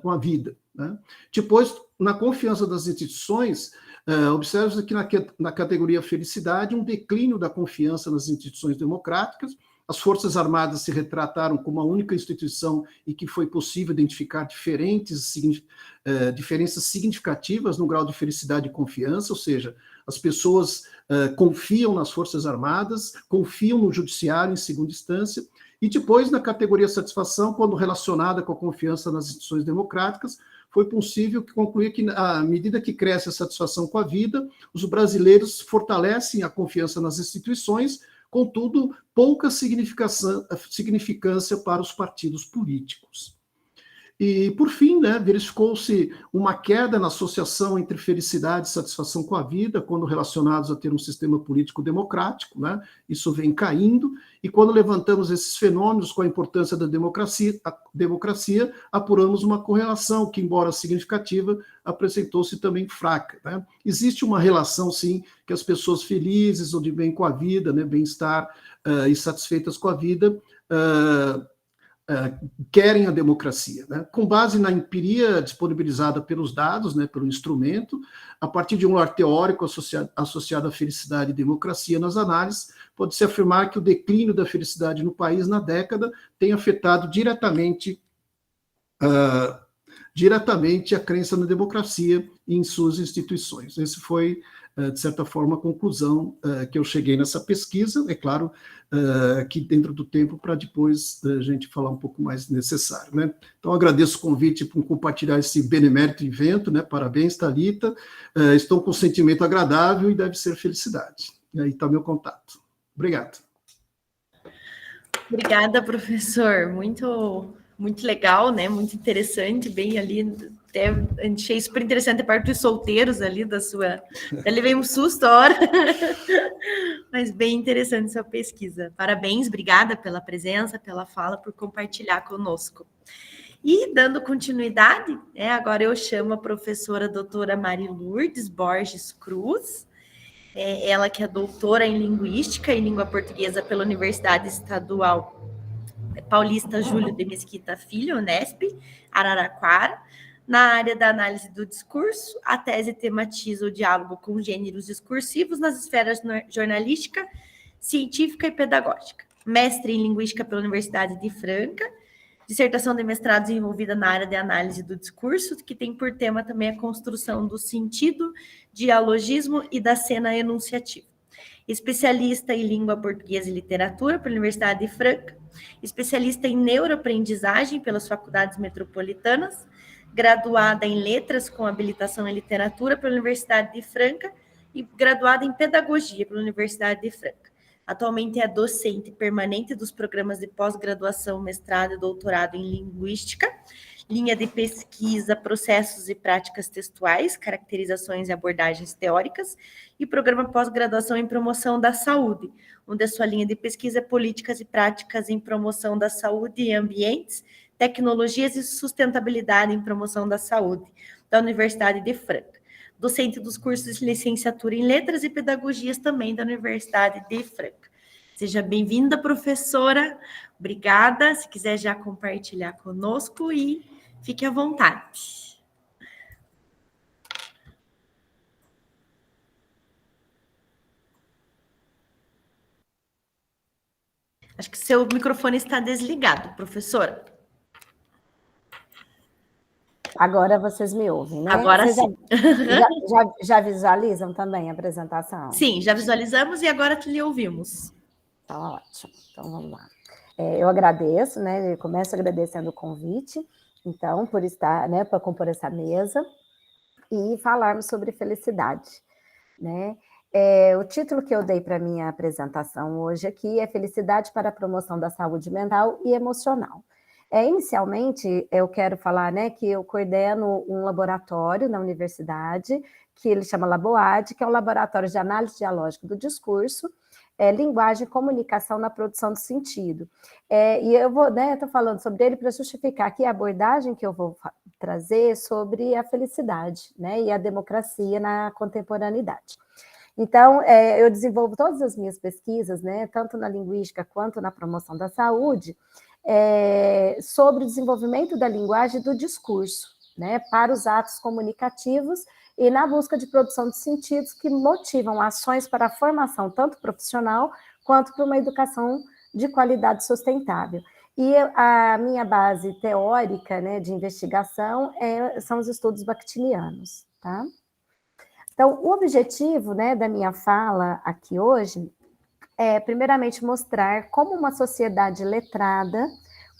com a vida, né? Depois, na confiança das instituições, observa-se que na categoria felicidade um declínio da confiança nas instituições democráticas. As Forças Armadas se retrataram como a única instituição em que foi possível identificar diferenças significativas no grau de felicidade e confiança, ou seja, as pessoas confiam nas Forças Armadas, confiam no Judiciário em segunda instância, e depois, na categoria satisfação, quando relacionada com a confiança nas instituições democráticas, foi possível concluir que, à medida que cresce a satisfação com a vida, os brasileiros fortalecem a confiança nas instituições, contudo, pouca significância para os partidos políticos. E, por fim, né, verificou-se uma queda na associação entre felicidade e satisfação com a vida, quando relacionados a ter um sistema político democrático, né, isso vem caindo, e quando levantamos esses fenômenos com a importância da democracia, apuramos uma correlação que, embora significativa, apresentou-se também fraca. Né. Existe uma relação, sim, que as pessoas felizes ou de bem com a vida, né, bem-estar e satisfeitas com a vida, querem a democracia, né? Com base na empiria disponibilizada pelos dados, né, pelo instrumento, a partir de um olhar teórico associado à felicidade e democracia nas análises, pode-se afirmar que o declínio da felicidade no país na década tem afetado diretamente a crença na democracia e em suas instituições. Esse foi, de certa forma, a conclusão que eu cheguei nessa pesquisa. É claro que dentro do tempo, para depois a gente falar um pouco mais necessário, né? Então, agradeço o convite por compartilhar esse benemérito evento, né? Parabéns, Thalita. Estou com um sentimento agradável e deve ser felicidade. E aí está meu contato. Obrigado. Obrigada, professor. Muito legal, né? Muito interessante, bem ali. Até achei super interessante a parte dos solteiros ali da sua. Eu levei um susto a hora, mas bem interessante sua pesquisa. Parabéns, obrigada pela presença, pela fala, por compartilhar conosco. E dando continuidade, né, agora eu chamo a professora doutora Mari Lourdes Borges Cruz, ela que é doutora em Linguística e Língua Portuguesa pela Universidade Estadual Paulista Júlio de Mesquita Filho, Unesp, Araraquara. Na área da análise do discurso, a tese tematiza o diálogo com gêneros discursivos nas esferas jornalística, científica e pedagógica. Mestre em Linguística pela Universidade de Franca, dissertação de mestrado desenvolvida na área de análise do discurso, que tem por tema também a construção do sentido, dialogismo e da cena enunciativa. Especialista em língua portuguesa e literatura pela Universidade de Franca, especialista em neuroaprendizagem pelas faculdades metropolitanas, graduada em letras com habilitação em literatura pela Universidade de Franca e graduada em pedagogia pela Universidade de Franca. Atualmente é docente permanente dos programas de pós-graduação, mestrado e doutorado em linguística, linha de pesquisa, processos e práticas textuais, caracterizações e abordagens teóricas, e programa pós-graduação em promoção da saúde, onde a sua linha de pesquisa é políticas e práticas em promoção da saúde e ambientes, tecnologias e sustentabilidade em promoção da saúde, da Universidade de Franca. Docente dos cursos de licenciatura em letras e pedagogias também da Universidade de Franca. Seja bem-vinda, professora. Obrigada. Se quiser já compartilhar conosco e fique à vontade. Acho que seu microfone está desligado, professora. Agora vocês me ouvem, né? Agora vocês sim. já visualizam também a apresentação? Sim, já visualizamos e agora lhe ouvimos. Tá ótimo. Então, vamos lá. Eu agradeço, né? Eu começo agradecendo o convite, então, por estar, né, para compor essa mesa e falarmos sobre felicidade, né? O título que eu dei para a minha apresentação hoje aqui é Felicidade para a Promoção da Saúde Mental e Emocional. Inicialmente, eu quero falar, né, que eu coordeno um laboratório na universidade, que ele chama Laboad, que é um laboratório de análise dialógica do discurso, linguagem e comunicação na produção do sentido. E eu vou, né, estou falando sobre ele para justificar aqui a abordagem que eu vou trazer sobre a felicidade, né, e a democracia na contemporaneidade. Então, eu desenvolvo todas as minhas pesquisas, né, tanto na linguística quanto na promoção da saúde, sobre o desenvolvimento da linguagem e do discurso, né, para os atos comunicativos e na busca de produção de sentidos que motivam ações para a formação tanto profissional quanto para uma educação de qualidade sustentável. E a minha base teórica, né, de investigação são os estudos bakhtinianos, tá? Então, o objetivo, né, da minha fala aqui hoje é, primeiramente, mostrar como uma sociedade letrada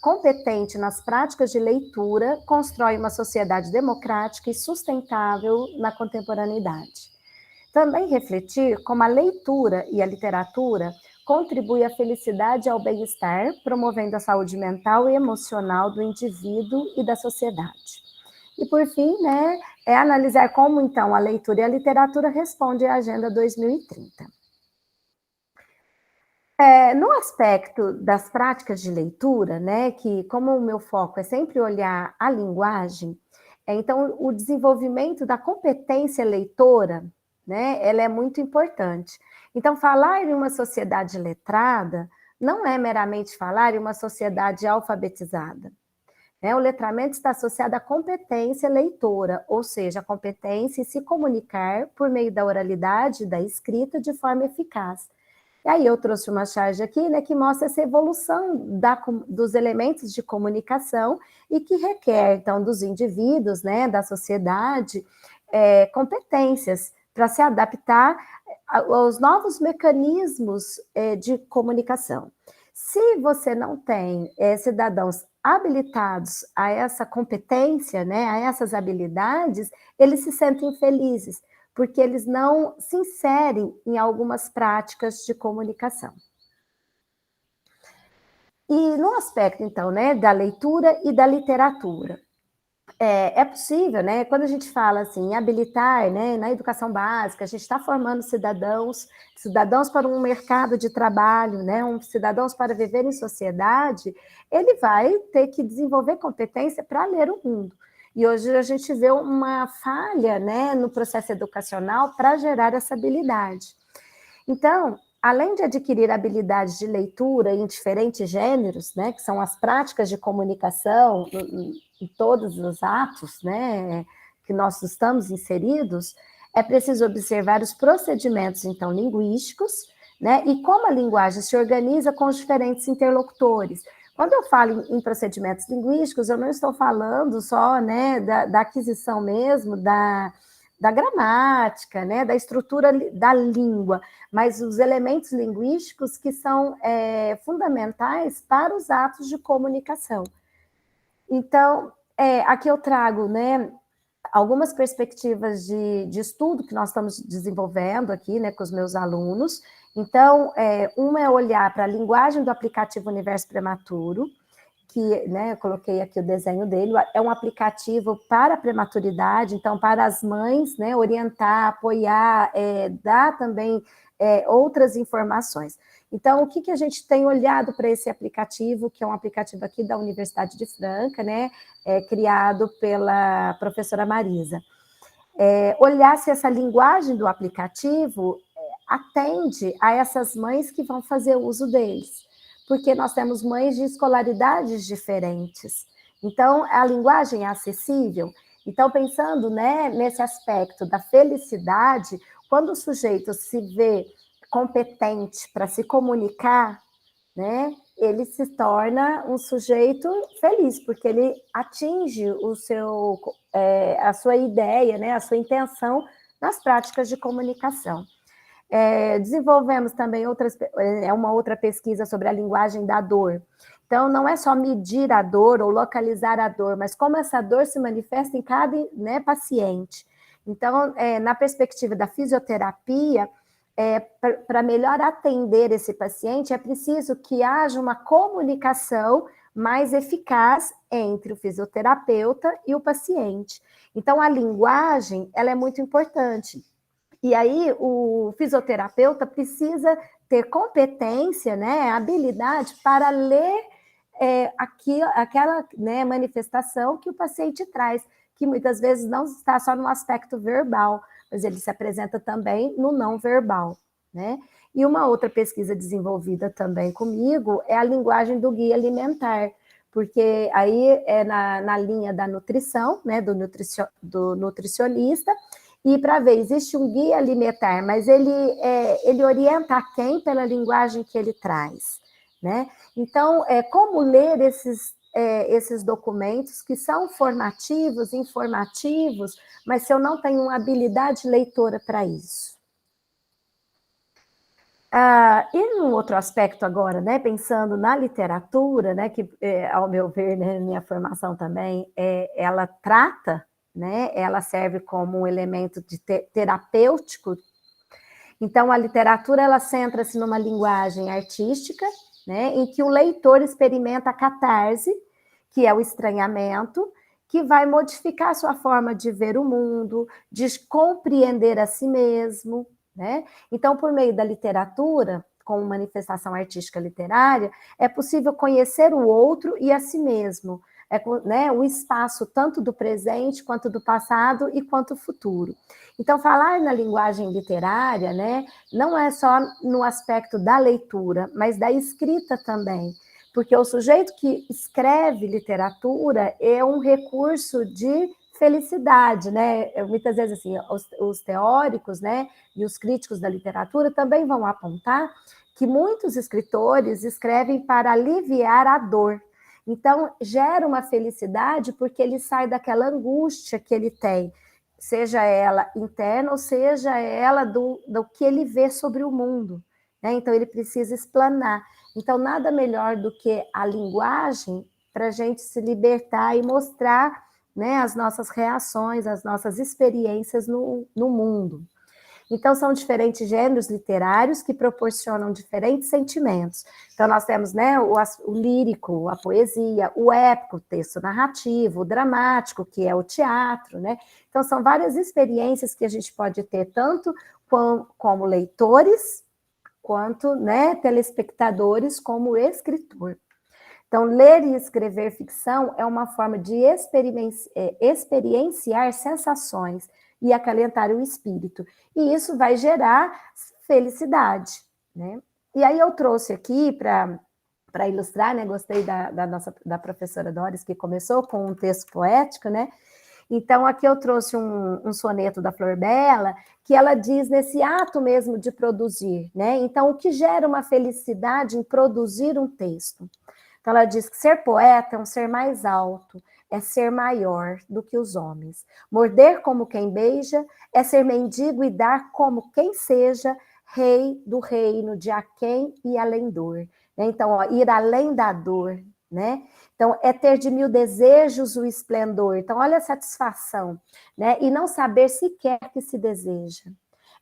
competente nas práticas de leitura constrói uma sociedade democrática e sustentável na contemporaneidade. Também refletir como a leitura e a literatura contribuem à felicidade e ao bem-estar, promovendo a saúde mental e emocional do indivíduo e da sociedade. E, por fim, né, é analisar como, então, a leitura e a literatura respondem à Agenda 2030. No aspecto das práticas de leitura, né, que como o meu foco é sempre olhar a linguagem, então o desenvolvimento da competência leitora, né, ela é muito importante. Então, falar em uma sociedade letrada não é meramente falar em uma sociedade alfabetizada. O letramento está associado à competência leitora, ou seja, a competência em se comunicar por meio da oralidade e da escrita de forma eficaz. E aí eu trouxe uma charge aqui, né, que mostra essa evolução dos elementos de comunicação e que requer, então, dos indivíduos, né, da sociedade, competências para se adaptar aos novos mecanismos de comunicação. Se você não tem cidadãos habilitados a essa competência, né, a essas habilidades, eles se sentem infelizes, porque eles não se inserem em algumas práticas de comunicação. E no aspecto, então, né, da leitura e da literatura, é possível, né, quando a gente fala assim, em habilitar, né, na educação básica, a gente está formando cidadãos para um mercado de trabalho, né, cidadãos para viver em sociedade, ele vai ter que desenvolver competência para ler o mundo. E hoje a gente vê uma falha, né, no processo educacional para gerar essa habilidade. Então, além de adquirir habilidades de leitura em diferentes gêneros, né, que são as práticas de comunicação em todos os atos, né, que nós estamos inseridos, é preciso observar os procedimentos, então, linguísticos, né, e como a linguagem se organiza com os diferentes interlocutores. Quando eu falo em procedimentos linguísticos, eu não estou falando só, né, da aquisição mesmo, da gramática, né, da estrutura da língua, mas os elementos linguísticos que são fundamentais para os atos de comunicação. Então, aqui eu trago, né, algumas perspectivas de estudo que nós estamos desenvolvendo aqui, né, com os meus alunos. Então, uma é olhar para a linguagem do aplicativo Universo Prematuro, que, né, eu coloquei aqui o desenho dele, é um aplicativo para a prematuridade, então, para as mães, né, orientar, apoiar, dar também outras informações. Então, o que a gente tem olhado para esse aplicativo, que é um aplicativo aqui da Universidade de Franca, né, criado pela professora Marisa? Olhar se essa linguagem do aplicativo atende a essas mães que vão fazer uso deles, porque nós temos mães de escolaridades diferentes. Então, a linguagem é acessível. Então, pensando, né, nesse aspecto da felicidade, quando o sujeito se vê competente para se comunicar, né, ele se torna um sujeito feliz, porque ele atinge a sua ideia, né, a sua intenção nas práticas de comunicação. Desenvolvemos também uma outra pesquisa sobre a linguagem da dor. Então, não é só medir a dor ou localizar a dor, mas como essa dor se manifesta em cada, né, paciente. Então, na perspectiva da fisioterapia, para melhor atender esse paciente, é preciso que haja uma comunicação mais eficaz entre o fisioterapeuta e o paciente. Então, a linguagem, ela é muito importante. E aí, o fisioterapeuta precisa ter competência, né, habilidade para ler aquela, né, manifestação que o paciente traz, que muitas vezes não está só no aspecto verbal, mas ele se apresenta também no não verbal, né? E uma outra pesquisa desenvolvida também comigo é a linguagem do guia alimentar, porque aí é na linha da nutrição, né, do nutricionista, e para ver, existe um guia alimentar, mas ele orienta a quem pela linguagem que ele traz, né? Então, como ler esses documentos que são formativos, informativos, mas se eu não tenho uma habilidade leitora para isso? E um outro aspecto agora, né, pensando na literatura, né, que ao meu ver, né, minha formação também, ela trata, né, ela serve como um elemento de terapêutico. Então, a literatura, ela centra-se numa linguagem artística, né, em que o leitor experimenta a catarse, que é o estranhamento, que vai modificar a sua forma de ver o mundo, de compreender a si mesmo, né? Então, por meio da literatura, como manifestação artística literária, é possível conhecer o outro e a si mesmo, né, o espaço tanto do presente, quanto do passado e quanto do futuro. Então, falar na linguagem literária, né, não é só no aspecto da leitura, mas da escrita também, porque o sujeito que escreve literatura é um recurso de felicidade, né? Muitas vezes, assim, os teóricos, né, e os críticos da literatura também vão apontar que muitos escritores escrevem para aliviar a dor. Então, gera uma felicidade porque ele sai daquela angústia que ele tem, seja ela interna ou seja ela do que ele vê sobre o mundo, né? Então, ele precisa explanar. Então, nada melhor do que a linguagem para a gente se libertar e mostrar, né, as nossas reações, as nossas experiências no mundo. Então, são diferentes gêneros literários que proporcionam diferentes sentimentos. Então, nós temos, né, o lírico, a poesia, o épico, o texto narrativo, o dramático, que é o teatro, né? Então, são várias experiências que a gente pode ter, tanto como leitores, quanto, né, telespectadores, como escritor. Então, ler e escrever ficção é uma forma de experienciar sensações e acalentar o espírito. E isso vai gerar felicidade, né? E aí eu trouxe aqui para ilustrar, né? Gostei da professora Doris, que começou com um texto poético, né? Então, aqui eu trouxe um soneto da Flor Bela, que ela diz nesse ato mesmo de produzir, né? Então, o que gera uma felicidade em produzir um texto? Então, ela diz que ser poeta é um ser mais alto, é ser maior do que os homens. Morder como quem beija é ser mendigo e dar como quem seja rei do reino de aquém e além dor. Então, ó, ir além da dor, né? Então, é ter de mil desejos o esplendor. Então, olha a satisfação, né? E não saber sequer que se deseja.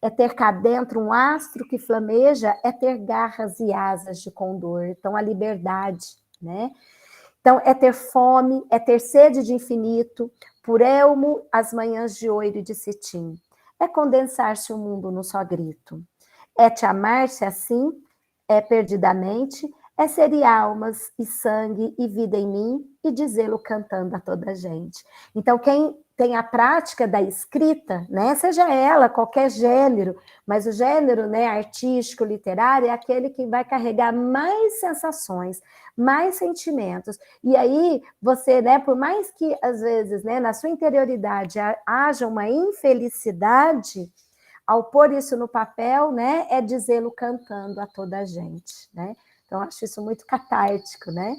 É ter cá dentro um astro que flameja, é ter garras e asas de condor. Então, a liberdade, né? Então, é ter fome, é ter sede de infinito, por elmo as manhãs de ouro e de cetim. É condensar-se o mundo num só grito. É te amar-se assim, é perdidamente, é ser e almas e sangue e vida em mim e dizê-lo cantando a toda a gente. Então, quem tem a prática da escrita, né, seja ela qualquer gênero, mas o gênero, né, artístico, literário, é aquele que vai carregar mais sensações, mais sentimentos. E aí, você, né, por mais que, às vezes, né, na sua interioridade haja uma infelicidade, ao pôr isso no papel, né, é dizê-lo cantando a toda a gente, né? Então, acho isso muito catártico, né?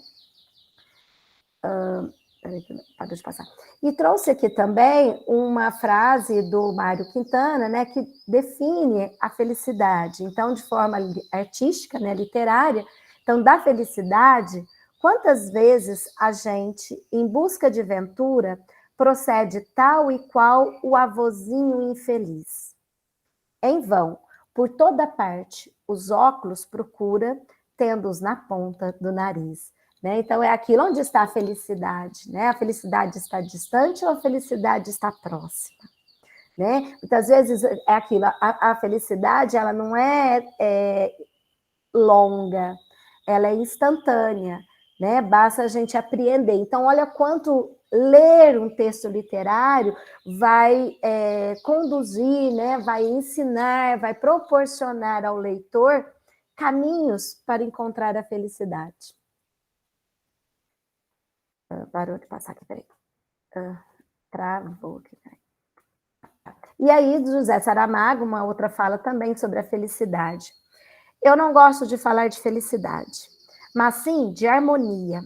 Deixa eu passar. E trouxe aqui também uma frase do Mário Quintana, né, que define a felicidade. Então, de forma artística, né, literária, então, da felicidade, quantas vezes a gente, em busca de ventura, procede tal e qual o avozinho infeliz? Em vão, por toda parte, os óculos procura, tendo-os na ponta do nariz. Né? Então, é aquilo onde está a felicidade. Né? A felicidade está distante ou a felicidade está próxima? Né? Muitas vezes é aquilo, a felicidade ela não é longa, ela é instantânea. Né? Basta a gente apreender. Então, olha quanto ler um texto literário vai conduzir, né? Vai ensinar, vai proporcionar ao leitor caminhos para encontrar a felicidade. Parou de passar aqui, peraí. Travou aqui, peraí. E aí, José Saramago, uma outra fala também sobre a felicidade. Eu não gosto de falar de felicidade, mas sim de harmonia.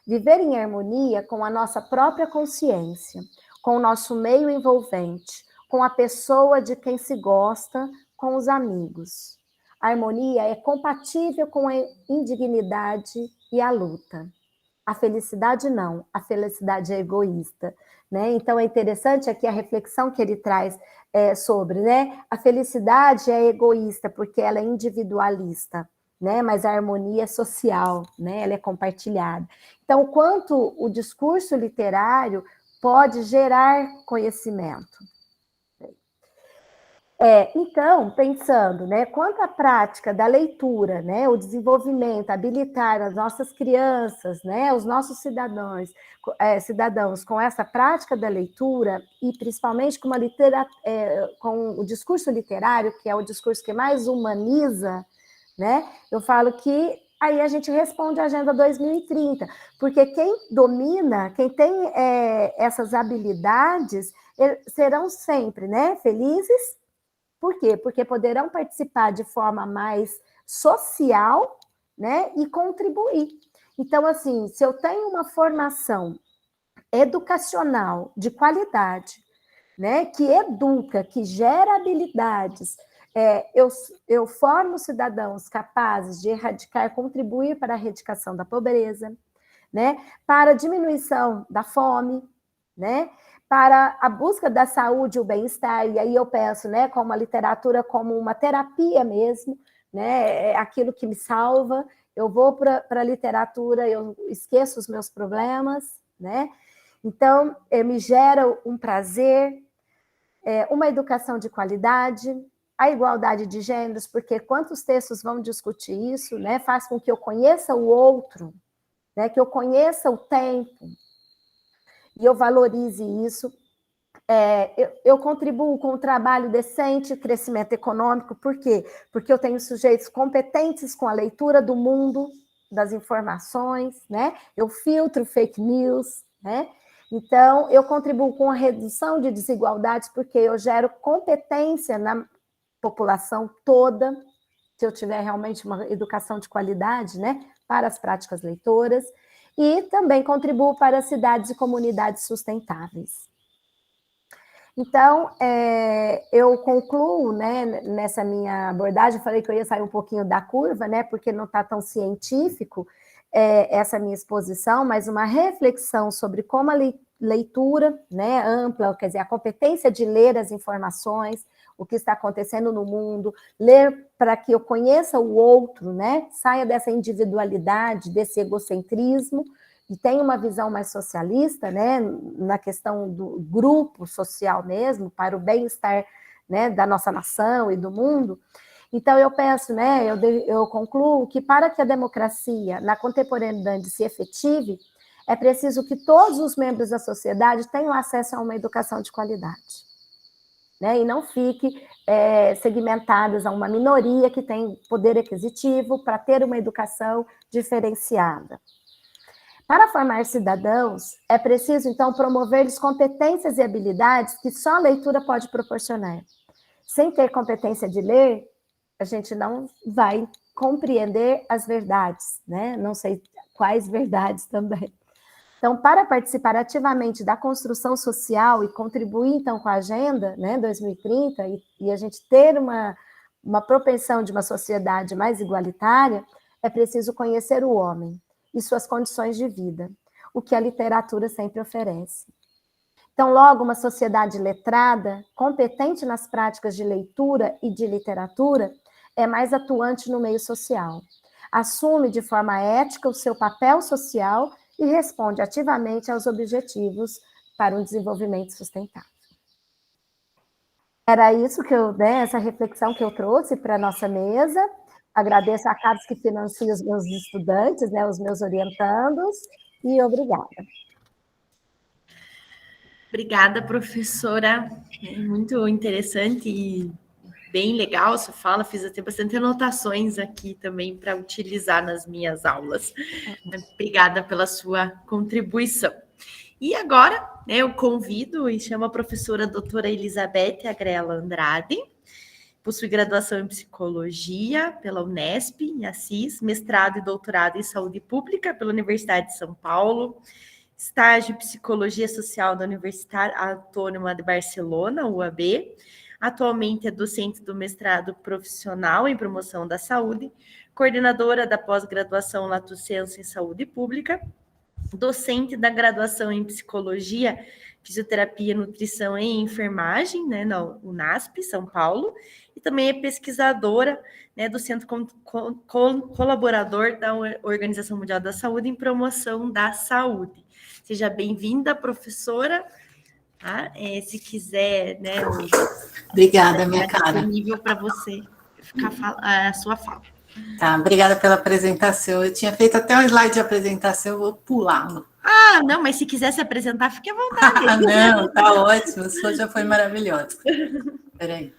Viver em harmonia com a nossa própria consciência, com o nosso meio envolvente, com a pessoa de quem se gosta, com os amigos. A harmonia é compatível com a indignidade e a luta. A felicidade não, a felicidade é egoísta, né? Então, é interessante aqui a reflexão que ele traz sobre, né? A felicidade é egoísta porque ela é individualista, né? Mas a harmonia é social, né? Ela é compartilhada. Então, o quanto o discurso literário pode gerar conhecimento. Então, pensando, né, quanto à prática da leitura, né, o desenvolvimento, habilitar as nossas crianças, né, os nossos cidadãos com essa prática da leitura, e principalmente com o discurso literário, que é o discurso que mais humaniza, né, eu falo que aí a gente responde a Agenda 2030, porque quem domina, quem tem essas habilidades, serão sempre, né, felizes. Por quê? Porque poderão participar de forma mais social, né, e contribuir. Então, assim, se eu tenho uma formação educacional de qualidade, né, que educa, que gera habilidades, eu formo cidadãos capazes de erradicar, contribuir para a erradicação da pobreza, né, para a diminuição da fome, né, para a busca da saúde e o bem-estar, e aí eu penso, né, como a literatura como uma terapia mesmo, né, é aquilo que me salva, eu vou para a literatura, eu esqueço os meus problemas, né, então me gera um prazer, uma educação de qualidade, a igualdade de gêneros, porque quantos textos vão discutir isso, né, faz com que eu conheça o outro, né, que eu conheça o tempo, e eu valorize isso. Eu contribuo com um trabalho decente, crescimento econômico, por quê? Porque eu tenho sujeitos competentes com a leitura do mundo, das informações, né? Eu filtro fake news, né? Então, eu contribuo com a redução de desigualdades, porque eu gero competência na população toda, se eu tiver realmente uma educação de qualidade, né? Para as práticas leitoras. E também contribuo para cidades e comunidades sustentáveis. Então, eu concluo, né, nessa minha abordagem, falei que eu ia sair um pouquinho da curva, né, porque não está tão científico essa minha exposição, mas uma reflexão sobre como a leitura, né, ampla, quer dizer, a competência de ler as informações, o que está acontecendo no mundo, ler para que eu conheça o outro, né, saia dessa individualidade, desse egocentrismo, e tenha uma visão mais socialista, né, na questão do grupo social mesmo, para o bem-estar, né, da nossa nação e do mundo. Então, eu penso, né, eu concluo que para que a democracia na contemporaneidade se efetive, é preciso que todos os membros da sociedade tenham acesso a uma educação de qualidade, né, e não fique segmentadas a uma minoria que tem poder aquisitivo para ter uma educação diferenciada. Para formar cidadãos, é preciso, então, promover-lhes competências e habilidades que só a leitura pode proporcionar. Sem ter competência de ler, a gente não vai compreender as verdades, né? Não sei quais verdades também. Então, para participar ativamente da construção social e contribuir, então, com a Agenda, né, 2030, e a gente ter uma propensão de uma sociedade mais igualitária, é preciso conhecer o homem e suas condições de vida, o que a literatura sempre oferece. Então, logo, uma sociedade letrada, competente nas práticas de leitura e de literatura, é mais atuante no meio social, assume de forma ética o seu papel social e responde ativamente aos objetivos para um desenvolvimento sustentável. Era isso que essa reflexão que eu trouxe para a nossa mesa. Agradeço a CAPES que financia os meus estudantes, né, os meus orientandos, e obrigada. Obrigada, professora. Muito interessante e bem legal sua fala. Fiz até bastante anotações aqui também para utilizar nas minhas aulas. Obrigada pela sua contribuição. E agora, né, eu convido e chamo a professora doutora Elizabeth Agrela Andrade. Possui graduação em Psicologia pela Unesp, em Assis, mestrado e doutorado em Saúde Pública pela Universidade de São Paulo, estágio em Psicologia Social da Universidade Autônoma de Barcelona, UAB, atualmente é docente do mestrado profissional em promoção da saúde, coordenadora da pós-graduação Lato Sensu em saúde pública, docente da graduação em psicologia, fisioterapia, nutrição e enfermagem, né, na UNASP, São Paulo, e também é pesquisadora, né, do Centro Colaborador da Organização Mundial da Saúde em promoção da saúde. Seja bem-vinda, professora. Tá? Se quiser, né? Obrigada, minha cara. Disponível para você ficar a sua fala. Tá, obrigada pela apresentação. Eu tinha feito até um slide de apresentação, eu vou pulá-lo. Ah, não, mas se quiser se apresentar, fique à vontade. Não, tá ótimo, sua já foi maravilhosa. Peraí.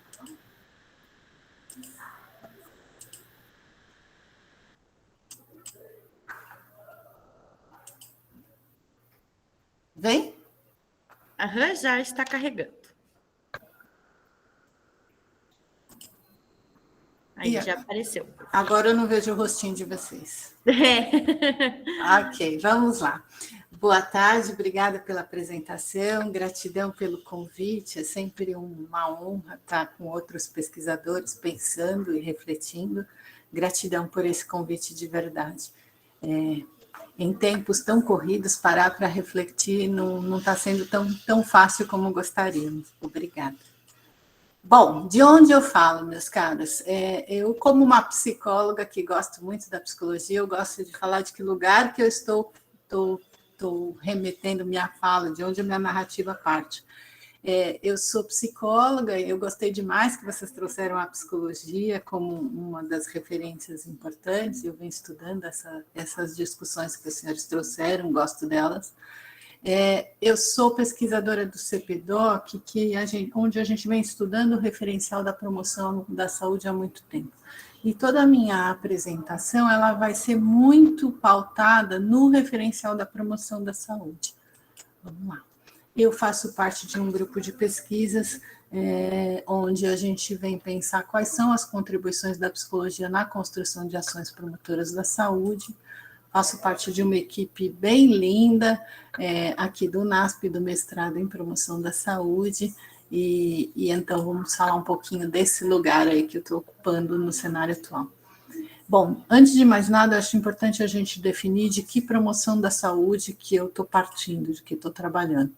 Vem? Aham, já está carregando. Aí já apareceu. Agora eu não vejo o rostinho de vocês. É. Ok, vamos lá. Boa tarde, obrigada pela apresentação, gratidão pelo convite, é sempre uma honra estar com outros pesquisadores pensando e refletindo. Gratidão por esse convite de verdade. Em tempos tão corridos, parar para refletir não está sendo tão fácil como gostaríamos. Obrigada. Bom, de onde eu falo, meus caros? Eu, como uma psicóloga que gosto muito da psicologia, eu gosto de falar de que lugar que eu estou remetendo minha fala, de onde a minha narrativa parte. Eu sou psicóloga e eu gostei demais que vocês trouxeram a psicologia como uma das referências importantes. Eu venho estudando essas discussões que os senhores trouxeram, gosto delas. Eu sou pesquisadora do CPDOC, onde a gente vem estudando o referencial da promoção da saúde há muito tempo. E toda a minha apresentação ela vai ser muito pautada no referencial da promoção da saúde. Vamos lá. Eu faço parte de um grupo de pesquisas onde a gente vem pensar quais são as contribuições da psicologia na construção de ações promotoras da saúde. Faço parte de uma equipe bem linda aqui do UNASP, do mestrado em promoção da saúde, e então vamos falar um pouquinho desse lugar aí que eu estou ocupando no cenário atual. Bom, antes de mais nada, eu acho importante a gente definir de que promoção da saúde que eu estou partindo, de que estou trabalhando.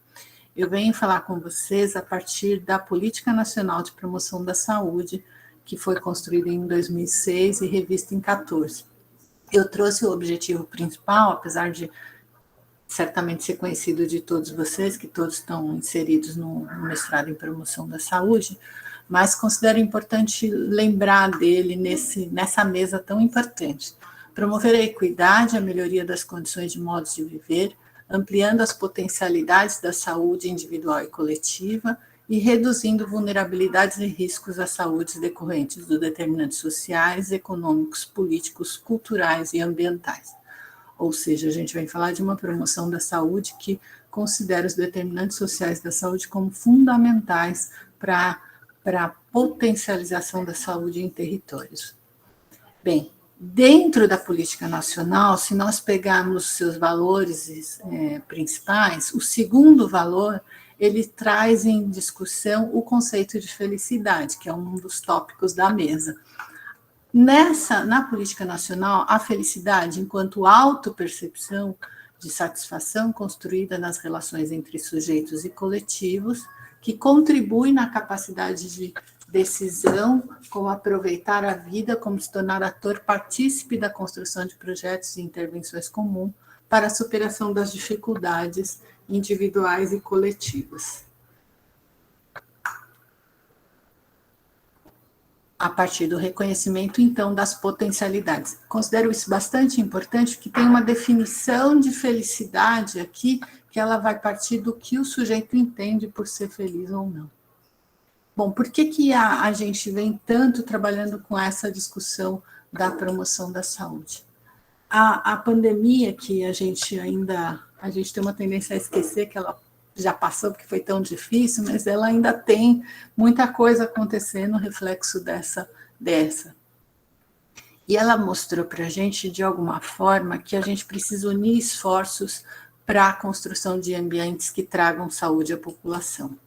Eu venho falar com vocês a partir da Política Nacional de Promoção da Saúde, que foi construída em 2006 e revista em 2014. Eu trouxe o objetivo principal, apesar de certamente ser conhecido de todos vocês, que todos estão inseridos no mestrado em promoção da saúde, mas considero importante lembrar dele nessa mesa tão importante. Promover a equidade, a melhoria das condições de modos de viver, ampliando as potencialidades da saúde individual e coletiva e reduzindo vulnerabilidades e riscos à saúde decorrentes dos determinantes sociais, econômicos, políticos, culturais e ambientais. Ou seja, a gente vai falar de uma promoção da saúde que considera os determinantes sociais da saúde como fundamentais para a potencialização da saúde em territórios. Bem, dentro da política nacional, se nós pegarmos seus valores principais, o segundo valor, ele traz em discussão o conceito de felicidade, que é um dos tópicos da mesa. Na política nacional, a felicidade, enquanto autopercepção de satisfação construída nas relações entre sujeitos e coletivos, que contribui na capacidade de decisão, como aproveitar a vida, como se tornar ator partícipe da construção de projetos e intervenções comuns para a superação das dificuldades individuais e coletivas. A partir do reconhecimento, então, das potencialidades. Considero isso bastante importante, porque tem uma definição de felicidade aqui, que ela vai partir do que o sujeito entende por ser feliz ou não. Bom, por que a gente vem tanto trabalhando com essa discussão da promoção da saúde? A pandemia, que a gente tem uma tendência a esquecer que ela já passou porque foi tão difícil, mas ela ainda tem muita coisa acontecendo, reflexo dessa. E ela mostrou para a gente, de alguma forma, que a gente precisa unir esforços para a construção de ambientes que tragam saúde à população.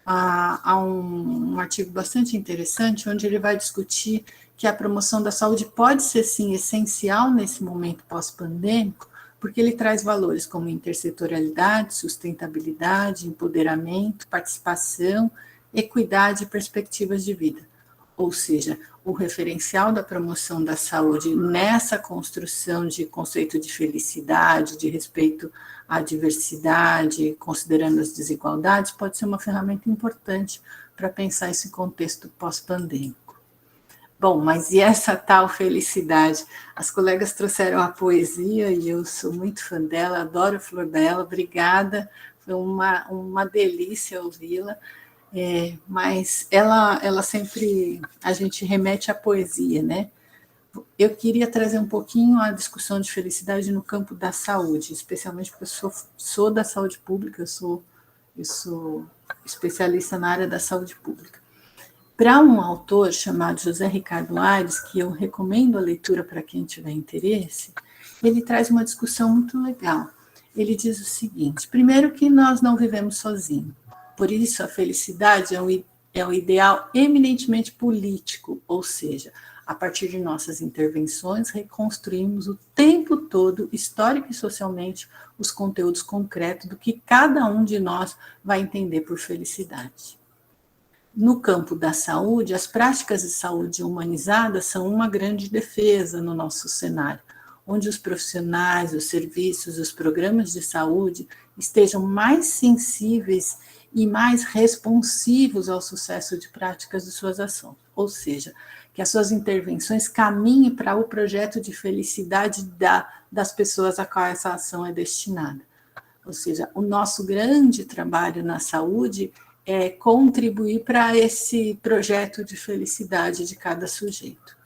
há um artigo bastante interessante, onde ele vai discutir que a promoção da saúde pode ser, sim, essencial nesse momento pós-pandêmico, porque ele traz valores como intersetorialidade, sustentabilidade, empoderamento, participação, equidade e perspectivas de vida. Ou seja, o referencial da promoção da saúde nessa construção de conceito de felicidade, de respeito à diversidade, considerando as desigualdades, pode ser uma ferramenta importante para pensar esse contexto pós-pandêmico. Bom, mas e essa tal felicidade? As colegas trouxeram a poesia e eu sou muito fã dela, adoro a flor dela, obrigada, foi uma delícia ouvi-la. Mas ela sempre, a gente remete à poesia, né? Eu queria trazer um pouquinho a discussão de felicidade no campo da saúde, especialmente porque eu sou da saúde pública, eu sou especialista na área da saúde pública. Para um autor chamado José Ricardo Aires, que eu recomendo a leitura para quem tiver interesse, ele traz uma discussão muito legal. Ele diz o seguinte: primeiro, que nós não vivemos sozinhos. Por isso, a felicidade é um ideal eminentemente político, ou seja, a partir de nossas intervenções, reconstruímos o tempo todo, histórico e socialmente, os conteúdos concretos do que cada um de nós vai entender por felicidade. No campo da saúde, as práticas de saúde humanizada são uma grande defesa no nosso cenário, onde os profissionais, os serviços, os programas de saúde estejam mais sensíveis e mais responsivos ao sucesso de práticas de suas ações, ou seja, que as suas intervenções caminhem para o projeto de felicidade das pessoas a qual essa ação é destinada. Ou seja, o nosso grande trabalho na saúde é contribuir para esse projeto de felicidade de cada sujeito.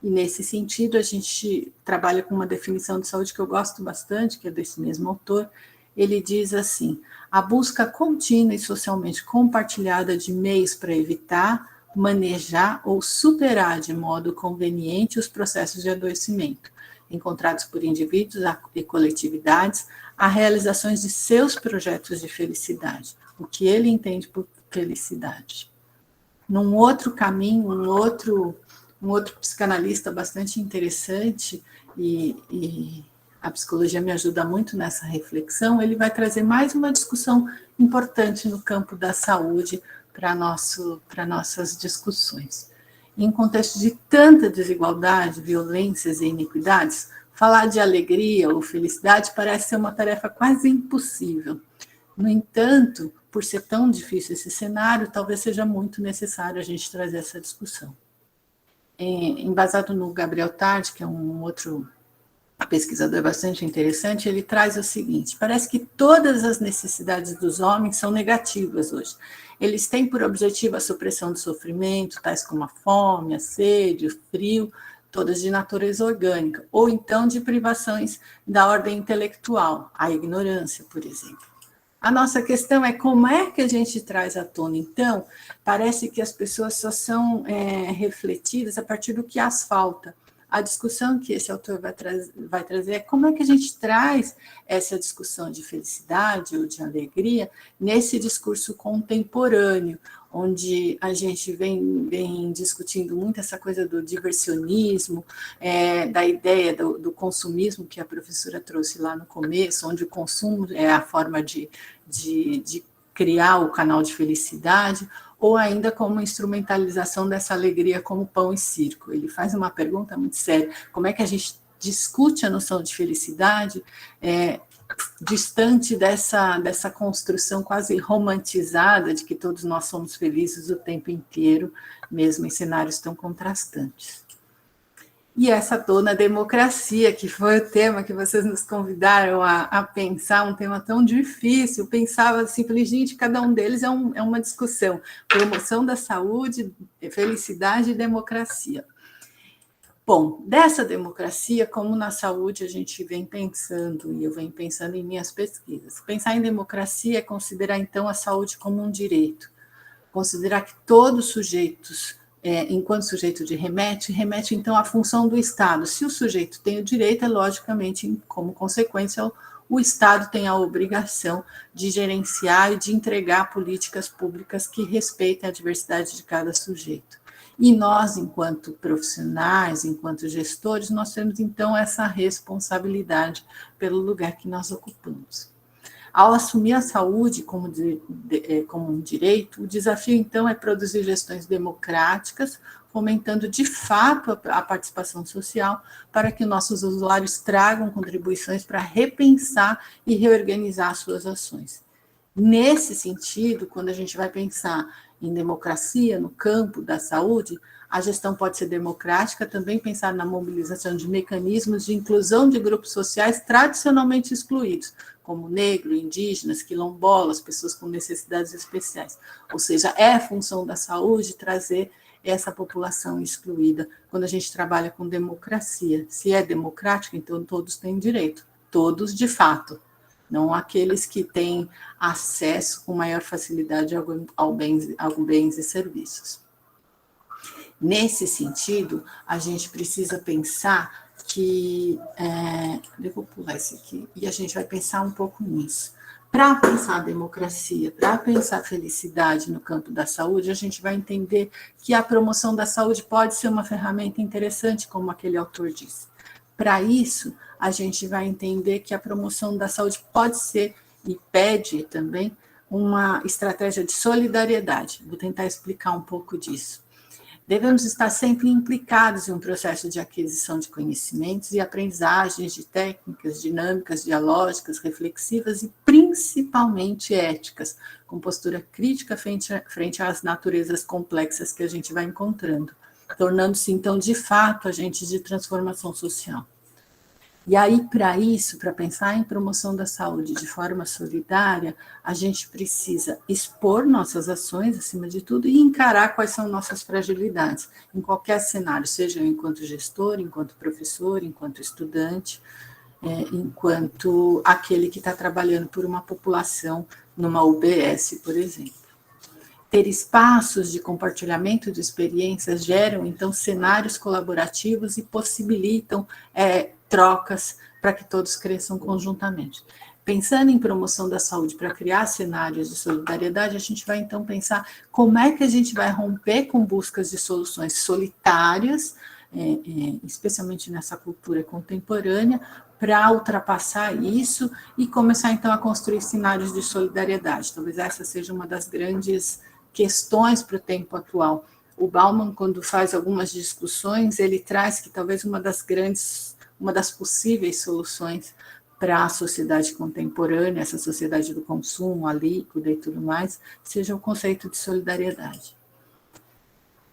E, nesse sentido, a gente trabalha com uma definição de saúde que eu gosto bastante, que é desse mesmo autor. Ele diz assim: a busca contínua e socialmente compartilhada de meios para evitar, manejar ou superar de modo conveniente os processos de adoecimento, encontrados por indivíduos e coletividades, a realizações de seus projetos de felicidade, o que ele entende por felicidade. Num outro caminho, um outro psicanalista bastante interessante, e a psicologia me ajuda muito nessa reflexão, ele vai trazer mais uma discussão importante no campo da saúde para nossas discussões. Em contexto de tanta desigualdade, violências e iniquidades, falar de alegria ou felicidade parece ser uma tarefa quase impossível. No entanto, por ser tão difícil esse cenário, talvez seja muito necessário a gente trazer essa discussão. Embasado no Gabriel Tardi, que é um outro pesquisador bastante interessante, ele traz o seguinte: parece que todas as necessidades dos homens são negativas hoje. Eles têm por objetivo a supressão do sofrimento, tais como a fome, a sede, o frio, todas de natureza orgânica, ou então de privações da ordem intelectual, a ignorância, por exemplo. A nossa questão é como é que a gente traz à tona, então, parece que as pessoas só são refletidas a partir do que as falta. A discussão que esse autor vai trazer é como é que a gente traz essa discussão de felicidade ou de alegria nesse discurso contemporâneo, onde a gente vem discutindo muito essa coisa do diversionismo, da ideia do consumismo que a professora trouxe lá no começo, onde o consumo é a forma de criar o canal de felicidade, ou ainda como instrumentalização dessa alegria como pão e circo. Ele faz uma pergunta muito séria: como é que a gente discute a noção de felicidade distante dessa construção quase romantizada de que todos nós somos felizes o tempo inteiro, mesmo em cenários tão contrastantes. E essa dona democracia, que foi o tema que vocês nos convidaram a pensar, um tema tão difícil, eu pensava assim, falei, gente, cada um deles é uma discussão, promoção da saúde, felicidade e democracia. Bom, dessa democracia, como na saúde a gente vem pensando, e eu venho pensando em minhas pesquisas, pensar em democracia é considerar então a saúde como um direito, considerar que todos os sujeitos enquanto sujeito de remete então à função do Estado. Se o sujeito tem o direito, logicamente, como consequência, o Estado tem a obrigação de gerenciar e de entregar políticas públicas que respeitem a diversidade de cada sujeito. E nós, enquanto profissionais, enquanto gestores, nós temos, então, essa responsabilidade pelo lugar que nós ocupamos. Ao assumir a saúde como um direito, o desafio, então, é produzir gestões democráticas, fomentando, de fato, a participação social, para que nossos usuários tragam contribuições para repensar e reorganizar suas ações. Nesse sentido, quando a gente vai pensar em democracia no campo da saúde, a gestão pode ser democrática, também pensar na mobilização de mecanismos de inclusão de grupos sociais tradicionalmente excluídos, como negro, indígenas, quilombolas, pessoas com necessidades especiais. Ou seja, é função da saúde trazer essa população excluída quando a gente trabalha com democracia. Se é democrático, então todos têm direito, todos de fato, não aqueles que têm acesso com maior facilidade a bens e serviços. Nesse sentido, a gente precisa pensar que... eu vou pular esse aqui, e a gente vai pensar um pouco nisso. Para pensar democracia, para pensar felicidade no campo da saúde, a gente vai entender que a promoção da saúde pode ser uma ferramenta interessante, como aquele autor disse. Para isso, a gente vai entender que a promoção da saúde pode ser, e pede também, uma estratégia de solidariedade. Vou tentar explicar um pouco disso. Devemos estar sempre implicados em um processo de aquisição de conhecimentos e aprendizagens de técnicas dinâmicas, dialógicas, reflexivas e principalmente éticas, com postura crítica frente às naturezas complexas que a gente vai encontrando, tornando-se, então, de fato, agentes de transformação social. E aí, para isso, para pensar em promoção da saúde de forma solidária, a gente precisa expor nossas ações, acima de tudo, e encarar quais são nossas fragilidades, em qualquer cenário, seja enquanto gestor, enquanto professor, enquanto estudante, enquanto aquele que está trabalhando por uma população numa UBS, por exemplo. Ter espaços de compartilhamento de experiências geram, então, cenários colaborativos e possibilitam trocas para que todos cresçam conjuntamente. Pensando em promoção da saúde para criar cenários de solidariedade, a gente vai, então, pensar como é que a gente vai romper com buscas de soluções solitárias, especialmente nessa cultura contemporânea, para ultrapassar isso e começar, então, a construir cenários de solidariedade. Talvez essa seja uma das grandes questões para o tempo atual. O Bauman, quando faz algumas discussões, ele traz que talvez uma das possíveis soluções para a sociedade contemporânea, essa sociedade do consumo, a líquida e tudo mais, seja o conceito de solidariedade.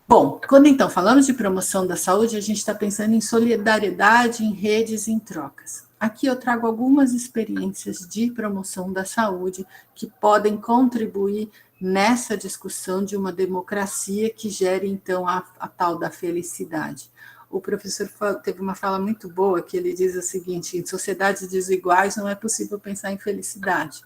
Bom, quando então falamos de promoção da saúde, a gente está pensando em solidariedade, em redes, em trocas. Aqui eu trago algumas experiências de promoção da saúde que podem contribuir nessa discussão de uma democracia que gere, então, a tal da felicidade. O professor teve uma fala muito boa, que ele diz o seguinte: em sociedades desiguais não é possível pensar em felicidade.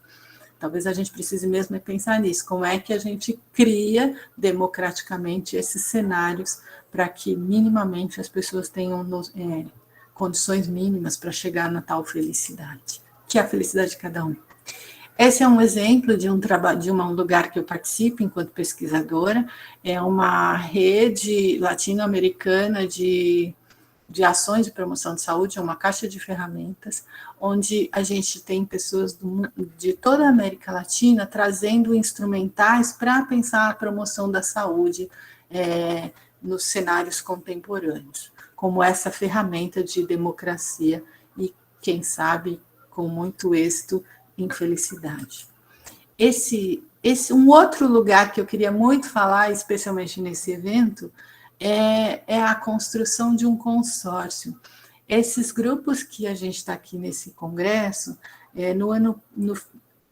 Talvez a gente precise mesmo pensar nisso, como é que a gente cria democraticamente esses cenários para que minimamente as pessoas tenham condições mínimas para chegar na tal felicidade, que é a felicidade de cada um. Esse é um exemplo de um trabalho, de um lugar que eu participo enquanto pesquisadora, é uma rede latino-americana de ações de promoção de saúde, é uma caixa de ferramentas, onde a gente tem pessoas de toda a América Latina trazendo instrumentais para pensar a promoção da saúde nos cenários contemporâneos, como essa ferramenta de democracia e, quem sabe, com muito êxito, em felicidade. Um outro lugar que eu queria muito falar, especialmente nesse evento, é a construção de um consórcio. Esses grupos que a gente está aqui nesse congresso,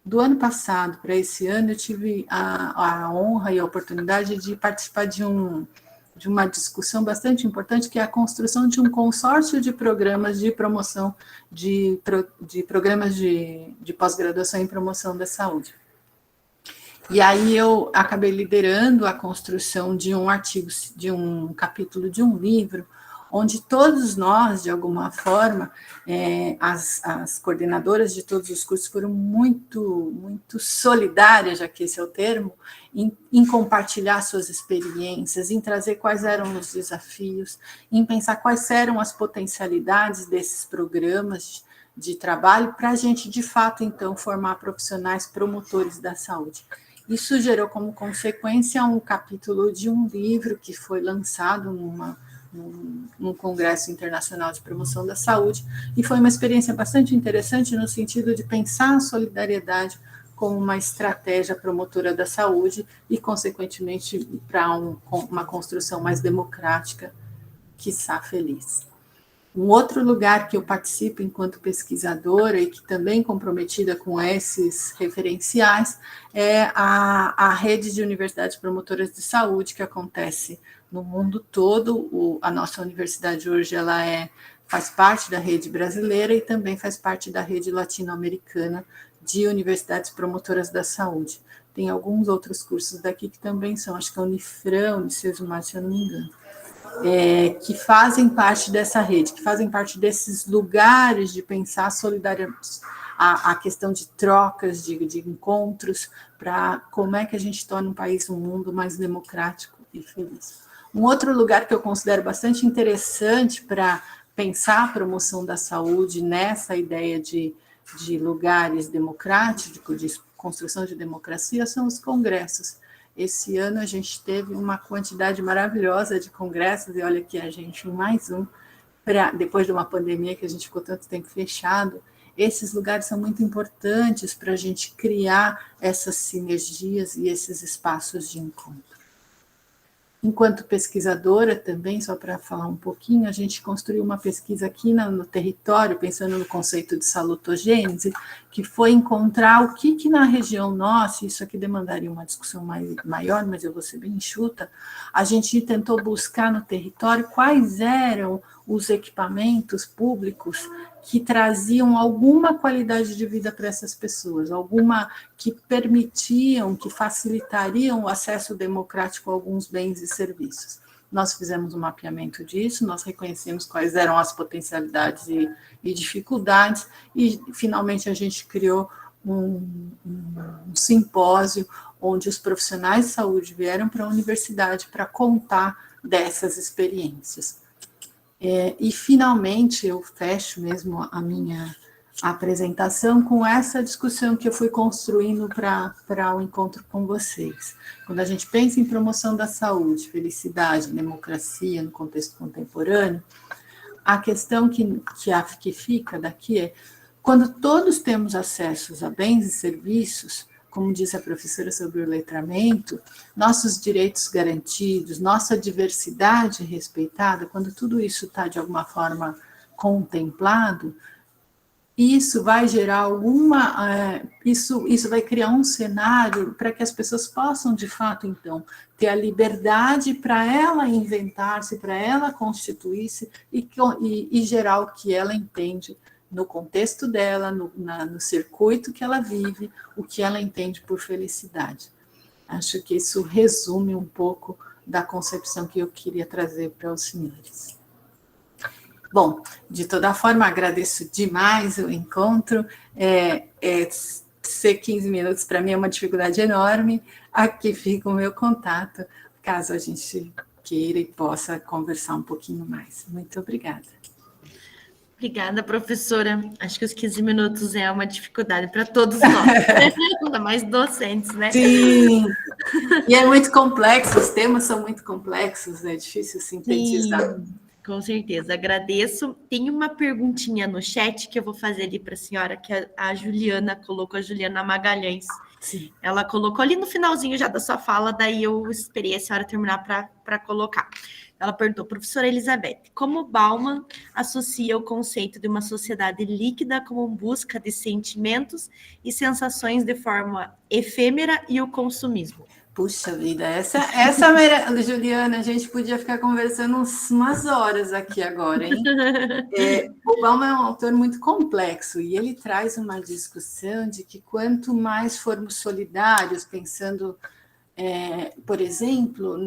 do ano passado para esse ano, eu tive a honra e a oportunidade de participar de uma discussão bastante importante, que é a construção de um consórcio de programas de promoção, de programas de pós-graduação em promoção da saúde. E aí eu acabei liderando a construção de um artigo, de um capítulo de um livro, onde todos nós, de alguma forma, as coordenadoras de todos os cursos foram muito solidárias, já que esse é o termo, em compartilhar suas experiências, em trazer quais eram os desafios, em pensar quais eram as potencialidades desses programas de trabalho para a gente, de fato, então, formar profissionais promotores da saúde. Isso gerou como consequência um capítulo de um livro que foi lançado num Congresso Internacional de Promoção da Saúde, e foi uma experiência bastante interessante no sentido de pensar a solidariedade como uma estratégia promotora da saúde e, consequentemente, para uma construção mais democrática, quiçá feliz. Um outro lugar que eu participo enquanto pesquisadora e que também comprometida com esses referenciais é a rede de universidades promotoras de saúde, que acontece no mundo todo. A nossa universidade hoje faz parte da rede brasileira e também faz parte da rede latino-americana de universidades promotoras da saúde. Tem alguns outros cursos daqui que também são, acho que a Unifran, Unicesumar, se eu não me engano. Que fazem parte dessa rede, que fazem parte desses lugares de pensar solidariedade, a questão de trocas, de encontros, para como é que a gente torna um mundo mais democrático e feliz. Um outro lugar que eu considero bastante interessante para pensar a promoção da saúde nessa ideia de lugares democráticos, de construção de democracia, são os congressos. Esse ano a gente teve uma quantidade maravilhosa de congressos, e olha que a gente mais um, depois de uma pandemia que a gente ficou tanto tempo fechado. Esses lugares são muito importantes para a gente criar essas sinergias e esses espaços de encontro. Enquanto pesquisadora também, só para falar um pouquinho, a gente construiu uma pesquisa aqui no território, pensando no conceito de salutogênese, que foi encontrar o que na região nossa, isso aqui demandaria uma discussão maior, mas eu vou ser bem enxuta, a gente tentou buscar no território quais eram os equipamentos públicos que traziam alguma qualidade de vida para essas pessoas, alguma que permitiam, que facilitariam o acesso democrático a alguns bens e serviços. Nós fizemos um mapeamento disso, nós reconhecemos quais eram as potencialidades e dificuldades, e finalmente a gente criou um simpósio onde os profissionais de saúde vieram para a universidade para contar dessas experiências. E, finalmente, eu fecho mesmo a minha apresentação com essa discussão que eu fui construindo para o encontro com vocês. Quando a gente pensa em promoção da saúde, felicidade, democracia no contexto contemporâneo, a questão que fica daqui é, quando todos temos acesso a bens e serviços, como disse a professora sobre o letramento, nossos direitos garantidos, nossa diversidade respeitada, quando tudo isso está, de alguma forma, contemplado, isso vai gerar isso vai criar um cenário para que as pessoas possam, de fato, então, ter a liberdade para ela inventar-se, para ela constituir-se e gerar o que ela entende no contexto dela, no circuito que ela vive, o que ela entende por felicidade. Acho que isso resume um pouco da concepção que eu queria trazer para os senhores. Bom, de toda forma, agradeço demais o encontro. Ser 15 minutos para mim é uma dificuldade enorme. Aqui fica o meu contato, caso a gente queira e possa conversar um pouquinho mais. Muito obrigada. Obrigada, professora. Acho que os 15 minutos é uma dificuldade para todos nós, ainda mais docentes, né? Sim, e é muito complexo, os temas são muito complexos, é difícil sintetizar. Sim, com certeza, agradeço. Tem uma perguntinha no chat que eu vou fazer ali para a senhora, que a Juliana colocou, a Juliana Magalhães. Sim. Ela colocou ali no finalzinho já da sua fala, daí eu esperei a senhora terminar para colocar. Ela perguntou, professora Elizabeth, como Bauman associa o conceito de uma sociedade líquida como busca de sentimentos e sensações de forma efêmera e o consumismo? Puxa vida, Juliana, a gente podia ficar conversando umas horas aqui agora, hein? O Bauman é um autor muito complexo e ele traz uma discussão de que quanto mais formos solidários, pensando, por exemplo,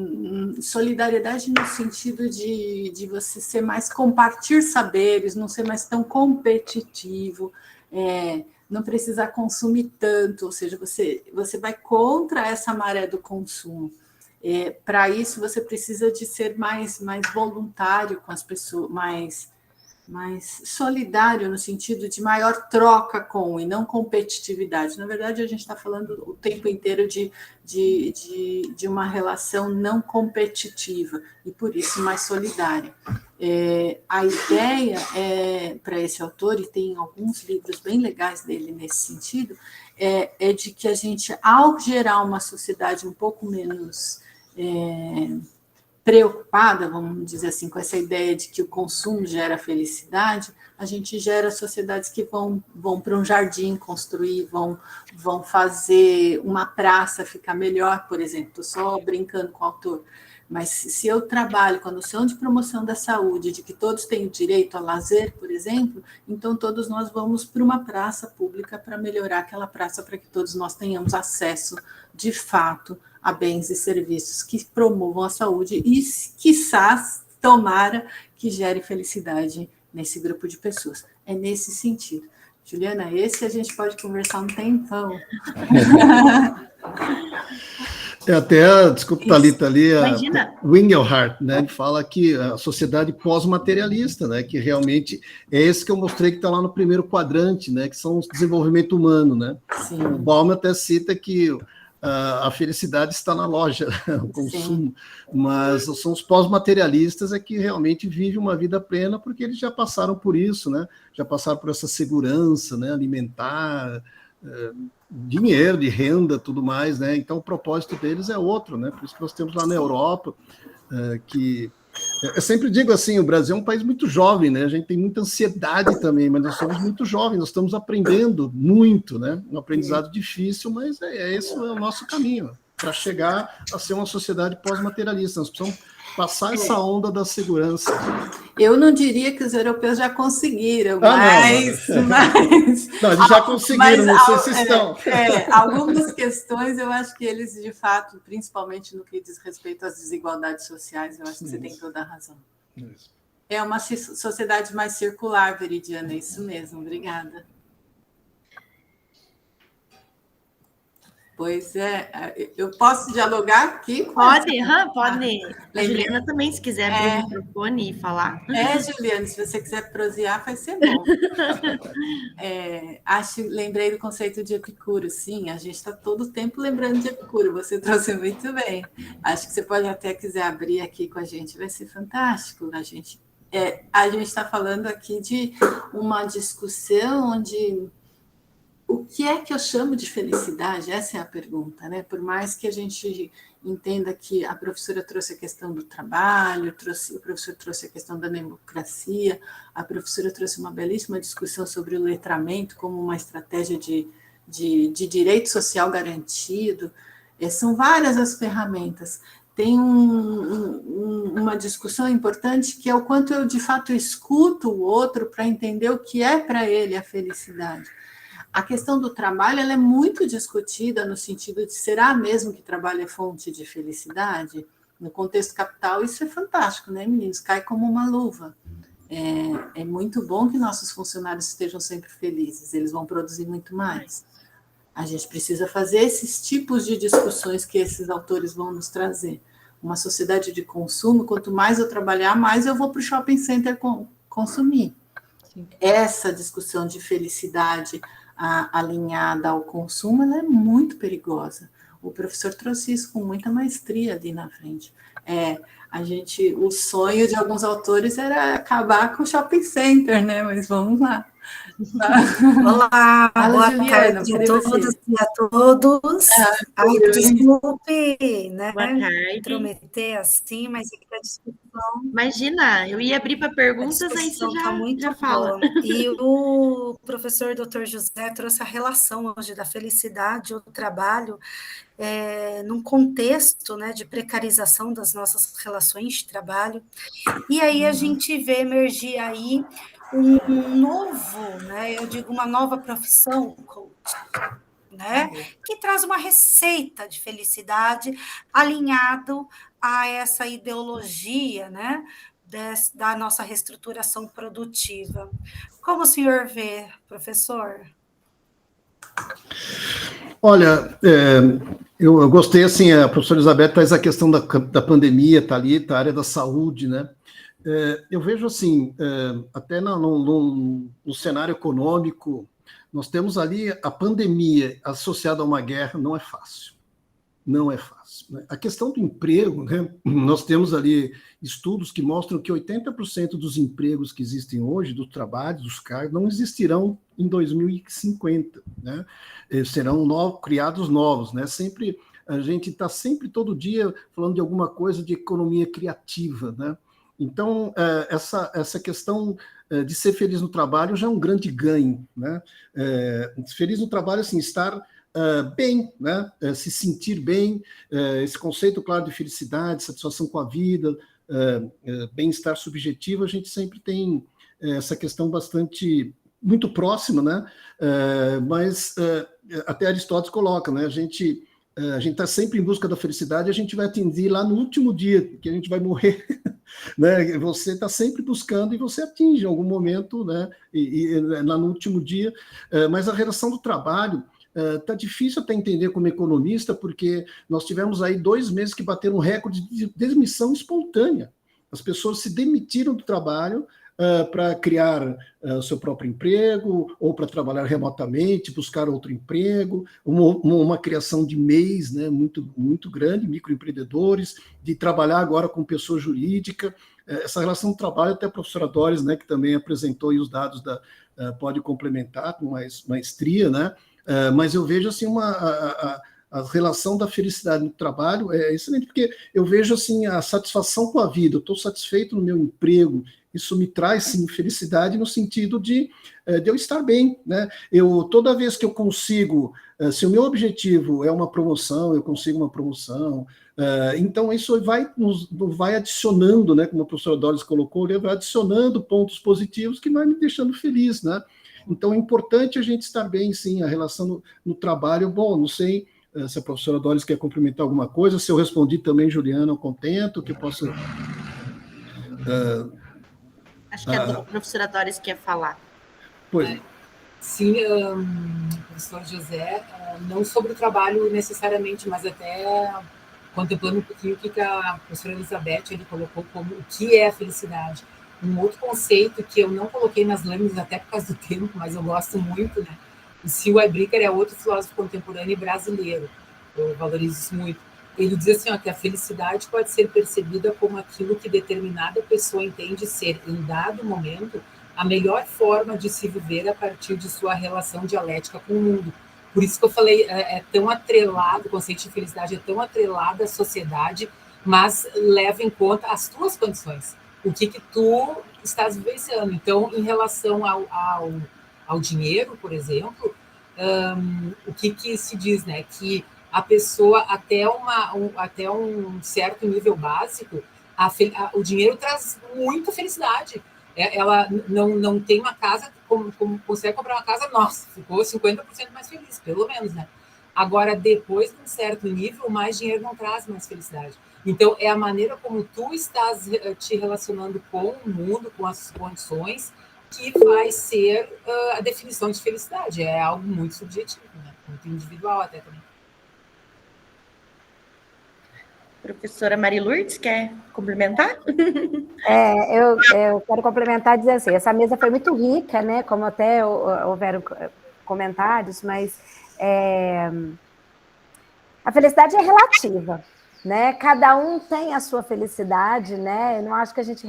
solidariedade no sentido de você ser mais compartilhar saberes, não ser mais tão competitivo, não precisar consumir tanto, ou seja, você vai contra essa maré do consumo. Para isso, você precisa de ser mais voluntário com as pessoas, mais solidário no sentido de maior troca com, e não competitividade. Na verdade, a gente está falando o tempo inteiro de uma relação não competitiva, e por isso mais solidária. A ideia para esse autor, e tem alguns livros bem legais dele nesse sentido, é de que a gente, ao gerar uma sociedade um pouco menos preocupada, vamos dizer assim, com essa ideia de que o consumo gera felicidade, a gente gera sociedades que vão para um jardim construir, vão fazer uma praça ficar melhor, por exemplo. Estou só brincando com o autor. Mas se eu trabalho com a noção de promoção da saúde, de que todos têm o direito a lazer, por exemplo, então todos nós vamos para uma praça pública para melhorar aquela praça, para que todos nós tenhamos acesso, de fato, a bens e serviços que promovam a saúde e, quiçás, tomara que gere felicidade nesse grupo de pessoas. É nesse sentido. Juliana, esse a gente pode conversar um tempão. Desculpa, Thalita, ali, o Engelhardt, né, ele fala que a sociedade pós-materialista, né, que realmente é esse que eu mostrei que está lá no primeiro quadrante, né, que são o desenvolvimento humano, né? Sim. O Bauman até cita que a felicidade está na loja, o consumo, sim, mas são os pós-materialistas que realmente vivem uma vida plena, porque eles já passaram por isso, né? Já passaram por essa segurança, né, alimentar, dinheiro, de renda, tudo mais, né? Então o propósito deles é outro, né? Por isso que nós temos lá na Europa que eu sempre digo assim, o Brasil é um país muito jovem, né? A gente tem muita ansiedade também, mas nós somos muito jovens, nós estamos aprendendo muito, né? Um aprendizado difícil, mas esse é o nosso caminho para chegar a ser uma sociedade pós-materialista. Nós precisamos passar essa onda da segurança. Eu não diria que os europeus já conseguiram, mas eles já conseguiram, não sei se estão. Algumas questões eu acho que eles, de fato, principalmente no que diz respeito às desigualdades sociais, eu acho que você tem toda a razão. Isso. É uma sociedade mais circular, Veridiana, isso mesmo, obrigada. Pois eu posso dialogar aqui? Pode. A Juliana também, se quiser abrir o microfone e falar. Juliana, se você quiser prosear, vai ser bom. Lembrei do conceito de Epicuro, sim, a gente está todo o tempo lembrando de Epicuro, você trouxe muito bem. Acho que você pode até quiser abrir aqui com a gente, vai ser fantástico. A gente está falando aqui de uma discussão onde... O que é que eu chamo de felicidade? Essa é a pergunta, né? Por mais que a gente entenda que a professora trouxe a questão do trabalho, o professor trouxe a questão da democracia, a professora trouxe uma belíssima discussão sobre o letramento como uma estratégia de direito social garantido. São várias as ferramentas. Tem uma discussão importante que é o quanto eu, de fato, escuto o outro para entender o que é para ele a felicidade. A questão do trabalho ela é muito discutida no sentido de será mesmo que trabalho é fonte de felicidade? No contexto capital, isso é fantástico, né, meninos? Cai como uma luva. É muito bom que nossos funcionários estejam sempre felizes, eles vão produzir muito mais. A gente precisa fazer esses tipos de discussões que esses autores vão nos trazer. Uma sociedade de consumo, quanto mais eu trabalhar, mais eu vou para o shopping center consumir. Sim. Essa discussão de felicidade alinhada ao consumo, ela é muito perigosa. O professor trouxe isso com muita maestria ali na frente. O sonho de alguns autores era acabar com o shopping center, né? Mas vamos lá. Olá, boa tarde a todas e a todos. Desculpe, né? Boa tarde. Intrometer assim, mas é que a discussão Imagina, eu ia abrir para perguntas, aí você já fala. E o professor Dr. José trouxe a relação hoje da felicidade ou do trabalho num contexto, né, de precarização das nossas relações de trabalho. E aí a gente vê emergir aí um novo, né, eu digo uma nova profissão, coach, né, que traz uma receita de felicidade alinhado a essa ideologia, né, da nossa reestruturação produtiva. Como o senhor vê, professor? Olha, eu gostei, assim, a professora Elizabeth traz a questão da pandemia, Thalita, a área da saúde, né? Eu vejo, assim, até no cenário econômico, nós temos ali a pandemia associada a uma guerra, não é fácil. Não é fácil. Né? A questão do emprego, né? Nós temos ali estudos que mostram que 80% dos empregos que existem hoje, dos trabalhos, dos cargos, não existirão em 2050. Né? Serão criados novos. Né? Sempre, a gente está sempre, todo dia, falando de alguma coisa de economia criativa. Né? Então, essa questão de ser feliz no trabalho já é um grande ganho. Né? Feliz no trabalho, assim, estar bem, né? Se sentir bem, esse conceito, claro, de felicidade, satisfação com a vida, bem-estar subjetivo, a gente sempre tem essa questão muito próxima, né? Mas até Aristóteles coloca, né? A gente está sempre em busca da felicidade, a gente vai atingir lá no último dia, que a gente vai morrer, né? Você está sempre buscando e você atinge em algum momento, né? E lá no último dia, mas a relação do trabalho está difícil até entender como economista, porque nós tivemos aí 2 meses que bateram um recorde de demissão espontânea. As pessoas se demitiram do trabalho para criar o seu próprio emprego, ou para trabalhar remotamente, buscar outro emprego, uma criação de MEIs, né, muito, muito grande, microempreendedores, de trabalhar agora com pessoa jurídica. Essa relação do trabalho, até a professora Doris, né, que também apresentou aí os dados, pode complementar com maestria, né? Mas eu vejo assim a relação da felicidade no trabalho é excelente, porque eu vejo assim a satisfação com a vida, eu estou satisfeito no meu emprego, isso me traz sim felicidade no sentido de eu estar bem, né? Toda vez que eu consigo, se o meu objetivo é uma promoção, eu consigo uma promoção, então isso vai adicionando, né? Como a professora Doris colocou, vai adicionando pontos positivos que vai me deixando feliz, né? Então, é importante a gente estar bem, sim, a relação no trabalho. Bom, não sei se a professora Doris quer complementar alguma coisa, se eu respondi também, Juliana, eu contento, que posso... Acho que a professora Doris quer falar. Pois. Sim, professor José, não sobre o trabalho necessariamente, mas até contemplando um pouquinho o que a professora Elizabeth ele colocou como o que é a felicidade. Um outro conceito que eu não coloquei nas lâminas até por causa do tempo, mas eu gosto muito, né? O Sewell Bricker é outro filósofo contemporâneo brasileiro, eu valorizo isso muito. Ele diz assim, que a felicidade pode ser percebida como aquilo que determinada pessoa entende ser, em dado momento, a melhor forma de se viver a partir de sua relação dialética com o mundo. Por isso que eu falei, é tão atrelado, o conceito de felicidade é tão atrelado à sociedade, mas leva em conta as tuas condições. O que tu estás vivenciando. Então, em relação ao dinheiro, por exemplo, o que se diz, né? Que a pessoa, até um certo nível básico, o dinheiro traz muita felicidade. Ela não tem uma casa, como consegue comprar uma casa, nossa, ficou 50% mais feliz, pelo menos, né? Agora, depois de um certo nível, mais dinheiro não traz mais felicidade. Então, é a maneira como tu estás te relacionando com o mundo, com as condições, que vai ser a definição de felicidade. É algo muito subjetivo, né? Muito individual até também. Professora Mari Lourdes, quer complementar? Eu quero complementar e dizer assim, essa mesa foi muito rica, né? Como até houveram comentários, mas a felicidade é relativa, né? Cada um tem a sua felicidade, né? Eu não acho que a gente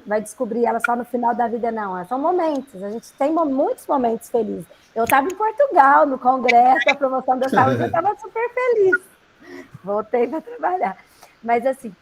vai descobrir ela só no final da vida, não. São momentos, a gente tem muitos momentos felizes. Eu estava em Portugal, no congresso da promoção da saúde, eu estava super feliz. Voltei para trabalhar. Mas, assim,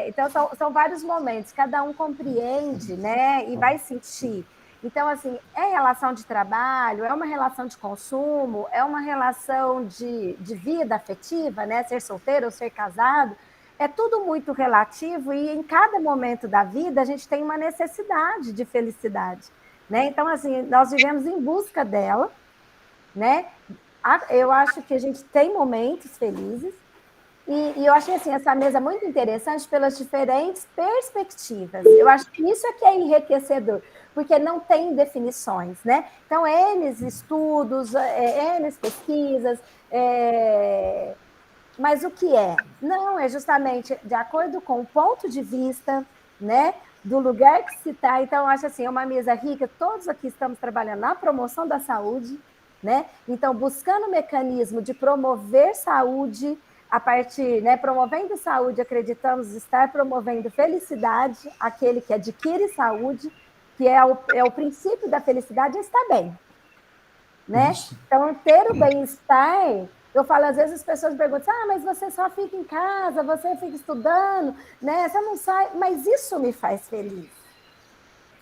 Então, são vários momentos, cada um compreende, né, e vai sentir. Então, assim, é relação de trabalho, é uma relação de consumo, é uma relação de vida afetiva, né, ser solteiro ou ser casado, é tudo muito relativo e em cada momento da vida a gente tem uma necessidade de felicidade, né? Então, assim, nós vivemos em busca dela, né? Eu acho que a gente tem momentos felizes, e eu achei assim, essa mesa muito interessante pelas diferentes perspectivas. Eu acho que isso é que é enriquecedor, porque não tem definições, né? Então, N estudos, N pesquisas, mas o que é? Não, é justamente de acordo com o ponto de vista, né? Do lugar que se está. Então, eu acho assim, é uma mesa rica, todos aqui estamos trabalhando na promoção da saúde, né? Então, buscando o mecanismo de promover saúde, a partir, né, promovendo saúde, acreditamos estar promovendo felicidade, aquele que adquire saúde, que é o princípio da felicidade, é estar bem, né? Então, ter o bem-estar, eu falo, às vezes as pessoas perguntam, mas você só fica em casa, você fica estudando, né? Você não sai, mas isso me faz feliz.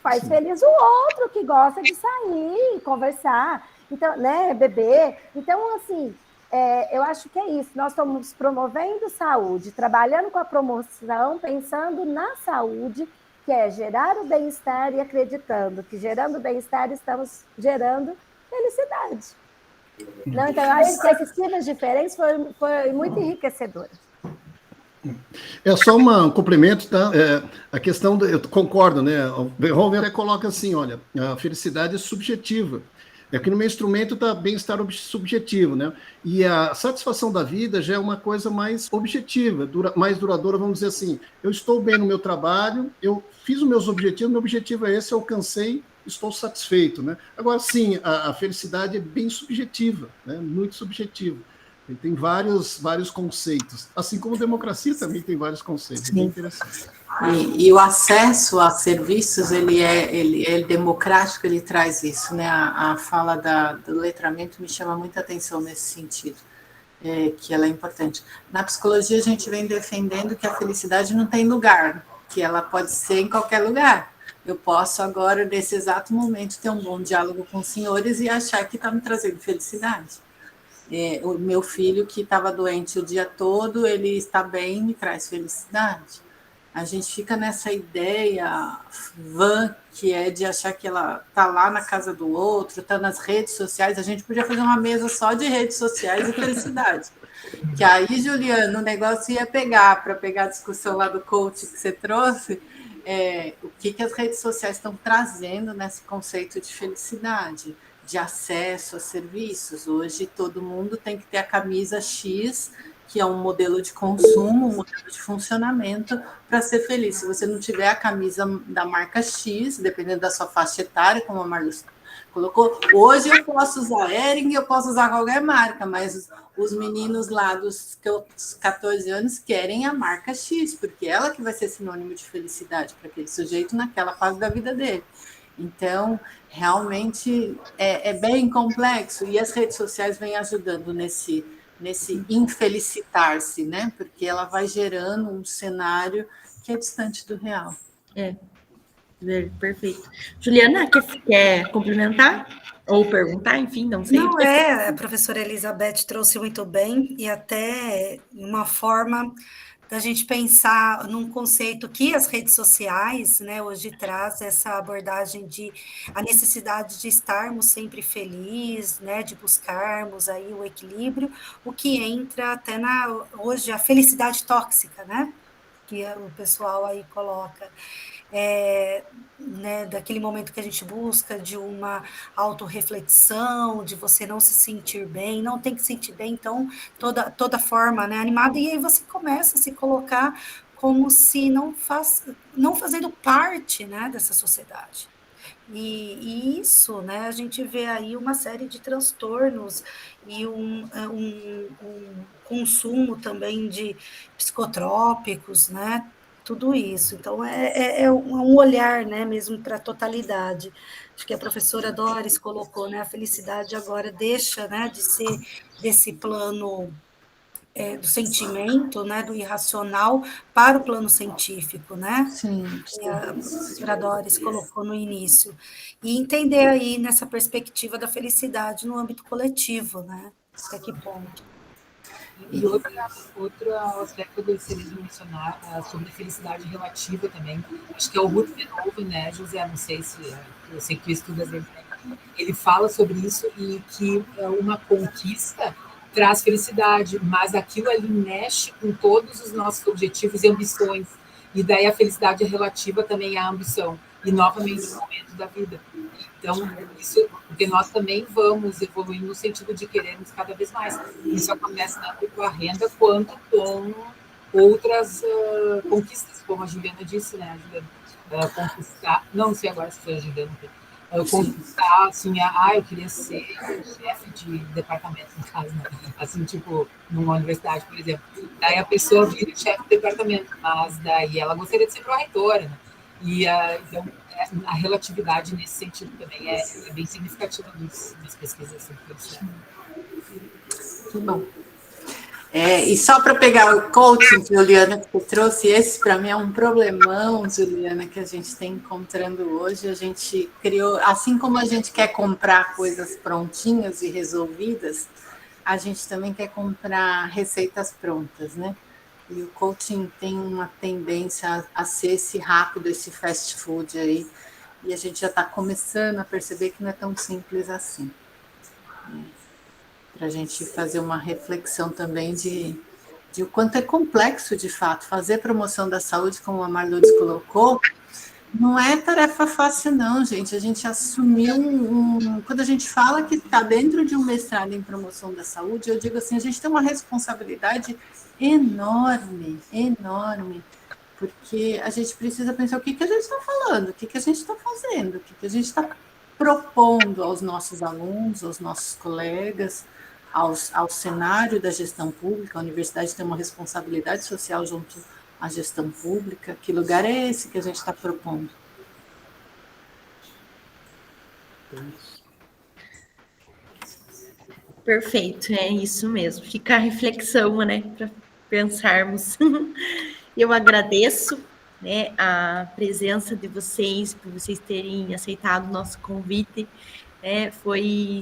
Faz feliz o outro que gosta de sair, conversar, então, né, beber. Então, assim, eu acho que é isso. Nós estamos promovendo saúde, trabalhando com a promoção, pensando na saúde, que é gerar o bem-estar e acreditando que gerando bem-estar estamos gerando felicidade. Não, então, eu acho que essas cifras diferentes foi muito enriquecedora. É só um complemento, tá? A questão, eu concordo, né? O Verhoeven coloca assim, olha, a felicidade é subjetiva. É que no meu instrumento está bem-estar subjetivo, né? E a satisfação da vida já é uma coisa mais objetiva, mais duradoura, vamos dizer assim. Eu estou bem no meu trabalho, eu fiz os meus objetivos, meu objetivo é esse, eu alcancei, estou satisfeito, né? Agora, sim, a felicidade é bem subjetiva, né? Muito subjetiva. Tem vários conceitos, assim como democracia também tem vários conceitos. É bem interessante. E o acesso a serviços, ele é democrático, ele traz isso, né? A fala do letramento me chama muita atenção nesse sentido, que ela é importante. Na psicologia, a gente vem defendendo que a felicidade não tem lugar, que ela pode ser em qualquer lugar. Eu posso agora, nesse exato momento, ter um bom diálogo com os senhores e achar que está me trazendo felicidade. O meu filho, que estava doente o dia todo, ele está bem, me traz felicidade. A gente fica nessa ideia vã, que é de achar que ela está lá na casa do outro, está nas redes sociais. A gente podia fazer uma mesa só de redes sociais e felicidade. Que aí, Juliana, o negócio ia pegar, para pegar a discussão lá do coach que você trouxe, o que as redes sociais estão trazendo nesse conceito de felicidade, de acesso a serviços. Hoje todo mundo tem que ter a camisa X, que é um modelo de consumo, um modelo de funcionamento, para ser feliz. Se você não tiver a camisa da marca X, dependendo da sua faixa etária, como a Marluz colocou, hoje eu posso usar Hering, eu posso usar qualquer marca, mas os meninos lá dos 14 anos querem a marca X, porque ela que vai ser sinônimo de felicidade para aquele sujeito naquela fase da vida dele. Então, realmente é bem complexo, e as redes sociais vêm ajudando nesse infelicitar-se, né? Porque ela vai gerando um cenário que é distante do real. Perfeito. Juliana, quer complementar? Ou perguntar, enfim, não sei. Não, a professora Elizabeth trouxe muito bem, e até uma forma da gente pensar num conceito que as redes sociais, né, hoje traz essa abordagem de a necessidade de estarmos sempre felizes, né, de buscarmos aí o equilíbrio, o que entra até hoje a felicidade tóxica, né, que o pessoal aí coloca. Né, daquele momento que a gente busca de uma autorreflexão, de você não se sentir bem, não tem que se sentir bem, então toda forma, né, animada, e aí você começa a se colocar como se não fazendo parte, né, dessa sociedade. E isso, né, a gente vê aí uma série de transtornos e um consumo também de psicotrópicos, né, tudo isso. Então, é um olhar, né, mesmo para a totalidade. Acho que a professora Doris colocou, né, a felicidade agora deixa, né, de ser desse plano do sentimento, né, do irracional para o plano científico, né? Sim. Que a professora Doris colocou no início. E entender aí nessa perspectiva da felicidade no âmbito coletivo, né? Até que ponto. E outro aspecto que eu gostaria de mencionar sobre a felicidade relativa também, acho que é o Ruth Beethoven, né, José? Não sei se eu sei que tu estudas ele fala sobre isso e que uma conquista traz felicidade, mas aquilo ali mexe com todos os nossos objetivos e ambições. E daí a felicidade relativa também é a ambição. E novamente no momento da vida. Então, isso, porque nós também vamos evoluir no sentido de querermos cada vez mais. Isso acontece tanto com a renda quanto com outras conquistas, como a Juliana disse, né, Juliana? Conquistar, não sei agora se foi a Juliana, conquistar, assim, eu queria ser chefe de departamento, no caso, né? Assim, tipo, numa universidade, por exemplo. Daí a pessoa vira chefe de departamento, mas daí ela gostaria de ser pró-reitora, né? E, então, a relatividade nesse sentido também é bem significativa das pesquisas sobre felicidade. Que bom. E só para pegar o coaching, Juliana, que você trouxe, esse para mim é um problemão, Juliana, que a gente está encontrando hoje. A gente criou, assim como a gente quer comprar coisas prontinhas e resolvidas, a gente também quer comprar receitas prontas, né? E o coaching tem uma tendência a ser esse rápido, esse fast food aí, e a gente já está começando a perceber que não é tão simples assim. Para a gente fazer uma reflexão também de o quanto é complexo, de fato. Fazer promoção da saúde, como a Marludes colocou, não é tarefa fácil, não, gente. A gente assumiu quando a gente fala que está dentro de um mestrado em promoção da saúde, eu digo assim, a gente tem uma responsabilidade enorme, enorme, porque a gente precisa pensar o que a gente está falando, o que a gente está fazendo, o que a gente está propondo aos nossos alunos, aos nossos colegas, ao cenário da gestão pública. A universidade tem uma responsabilidade social junto à gestão pública. Que lugar é esse que a gente está propondo? Perfeito, é isso mesmo. Fica a reflexão, né, para pensarmos. Eu agradeço, né, a presença de vocês, por vocês terem aceitado o nosso convite. Foi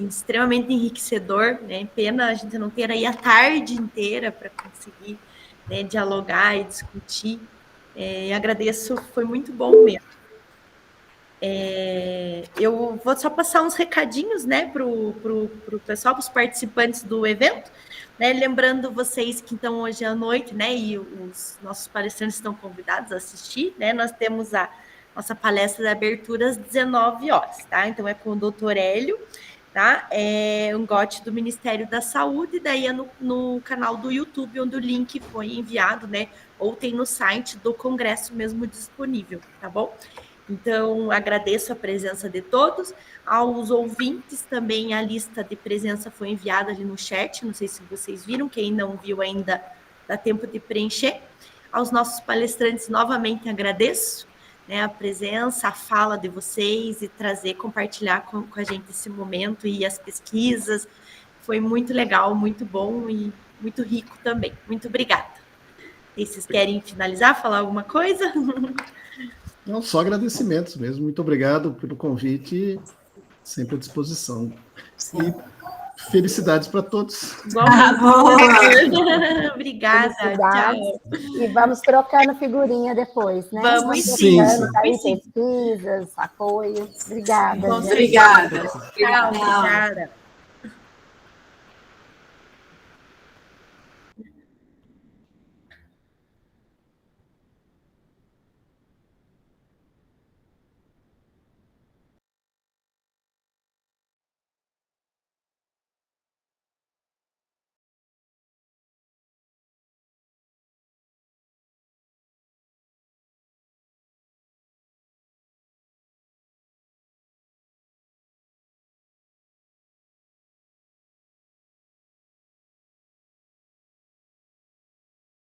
extremamente enriquecedor, né? Pena a gente não ter aí a tarde inteira para conseguir, né, dialogar e discutir. Agradeço, foi muito bom mesmo. Eu vou só passar uns recadinhos, né, para o pessoal, para os participantes do evento, né? Lembrando vocês que então hoje à noite, né, e os nossos palestrantes estão convidados a assistir, né? Nós temos a nossa palestra de abertura às 19 horas, tá? Então é com o doutor Hélio, tá? Um GOT do Ministério da Saúde, daí é no canal do YouTube, onde o link foi enviado, né? Ou tem no site do Congresso mesmo disponível, tá bom? Então, agradeço a presença de todos. Aos ouvintes também, a lista de presença foi enviada ali no chat, não sei se vocês viram, quem não viu ainda dá tempo de preencher. Aos nossos palestrantes, novamente agradeço, né, a presença, a fala de vocês e compartilhar com a gente esse momento e as pesquisas. Foi muito legal, muito bom e muito rico também. Muito obrigada. E vocês querem finalizar, falar alguma coisa? Não, só agradecimentos mesmo. Muito obrigado pelo convite, sempre à disposição. Sim. E felicidades para todos. Obrigada, tchau. E vamos trocando figurinha depois, né? Vamos sim. Aí, pesquisas, apoio. Obrigada. Obrigada. Tchau, obrigada.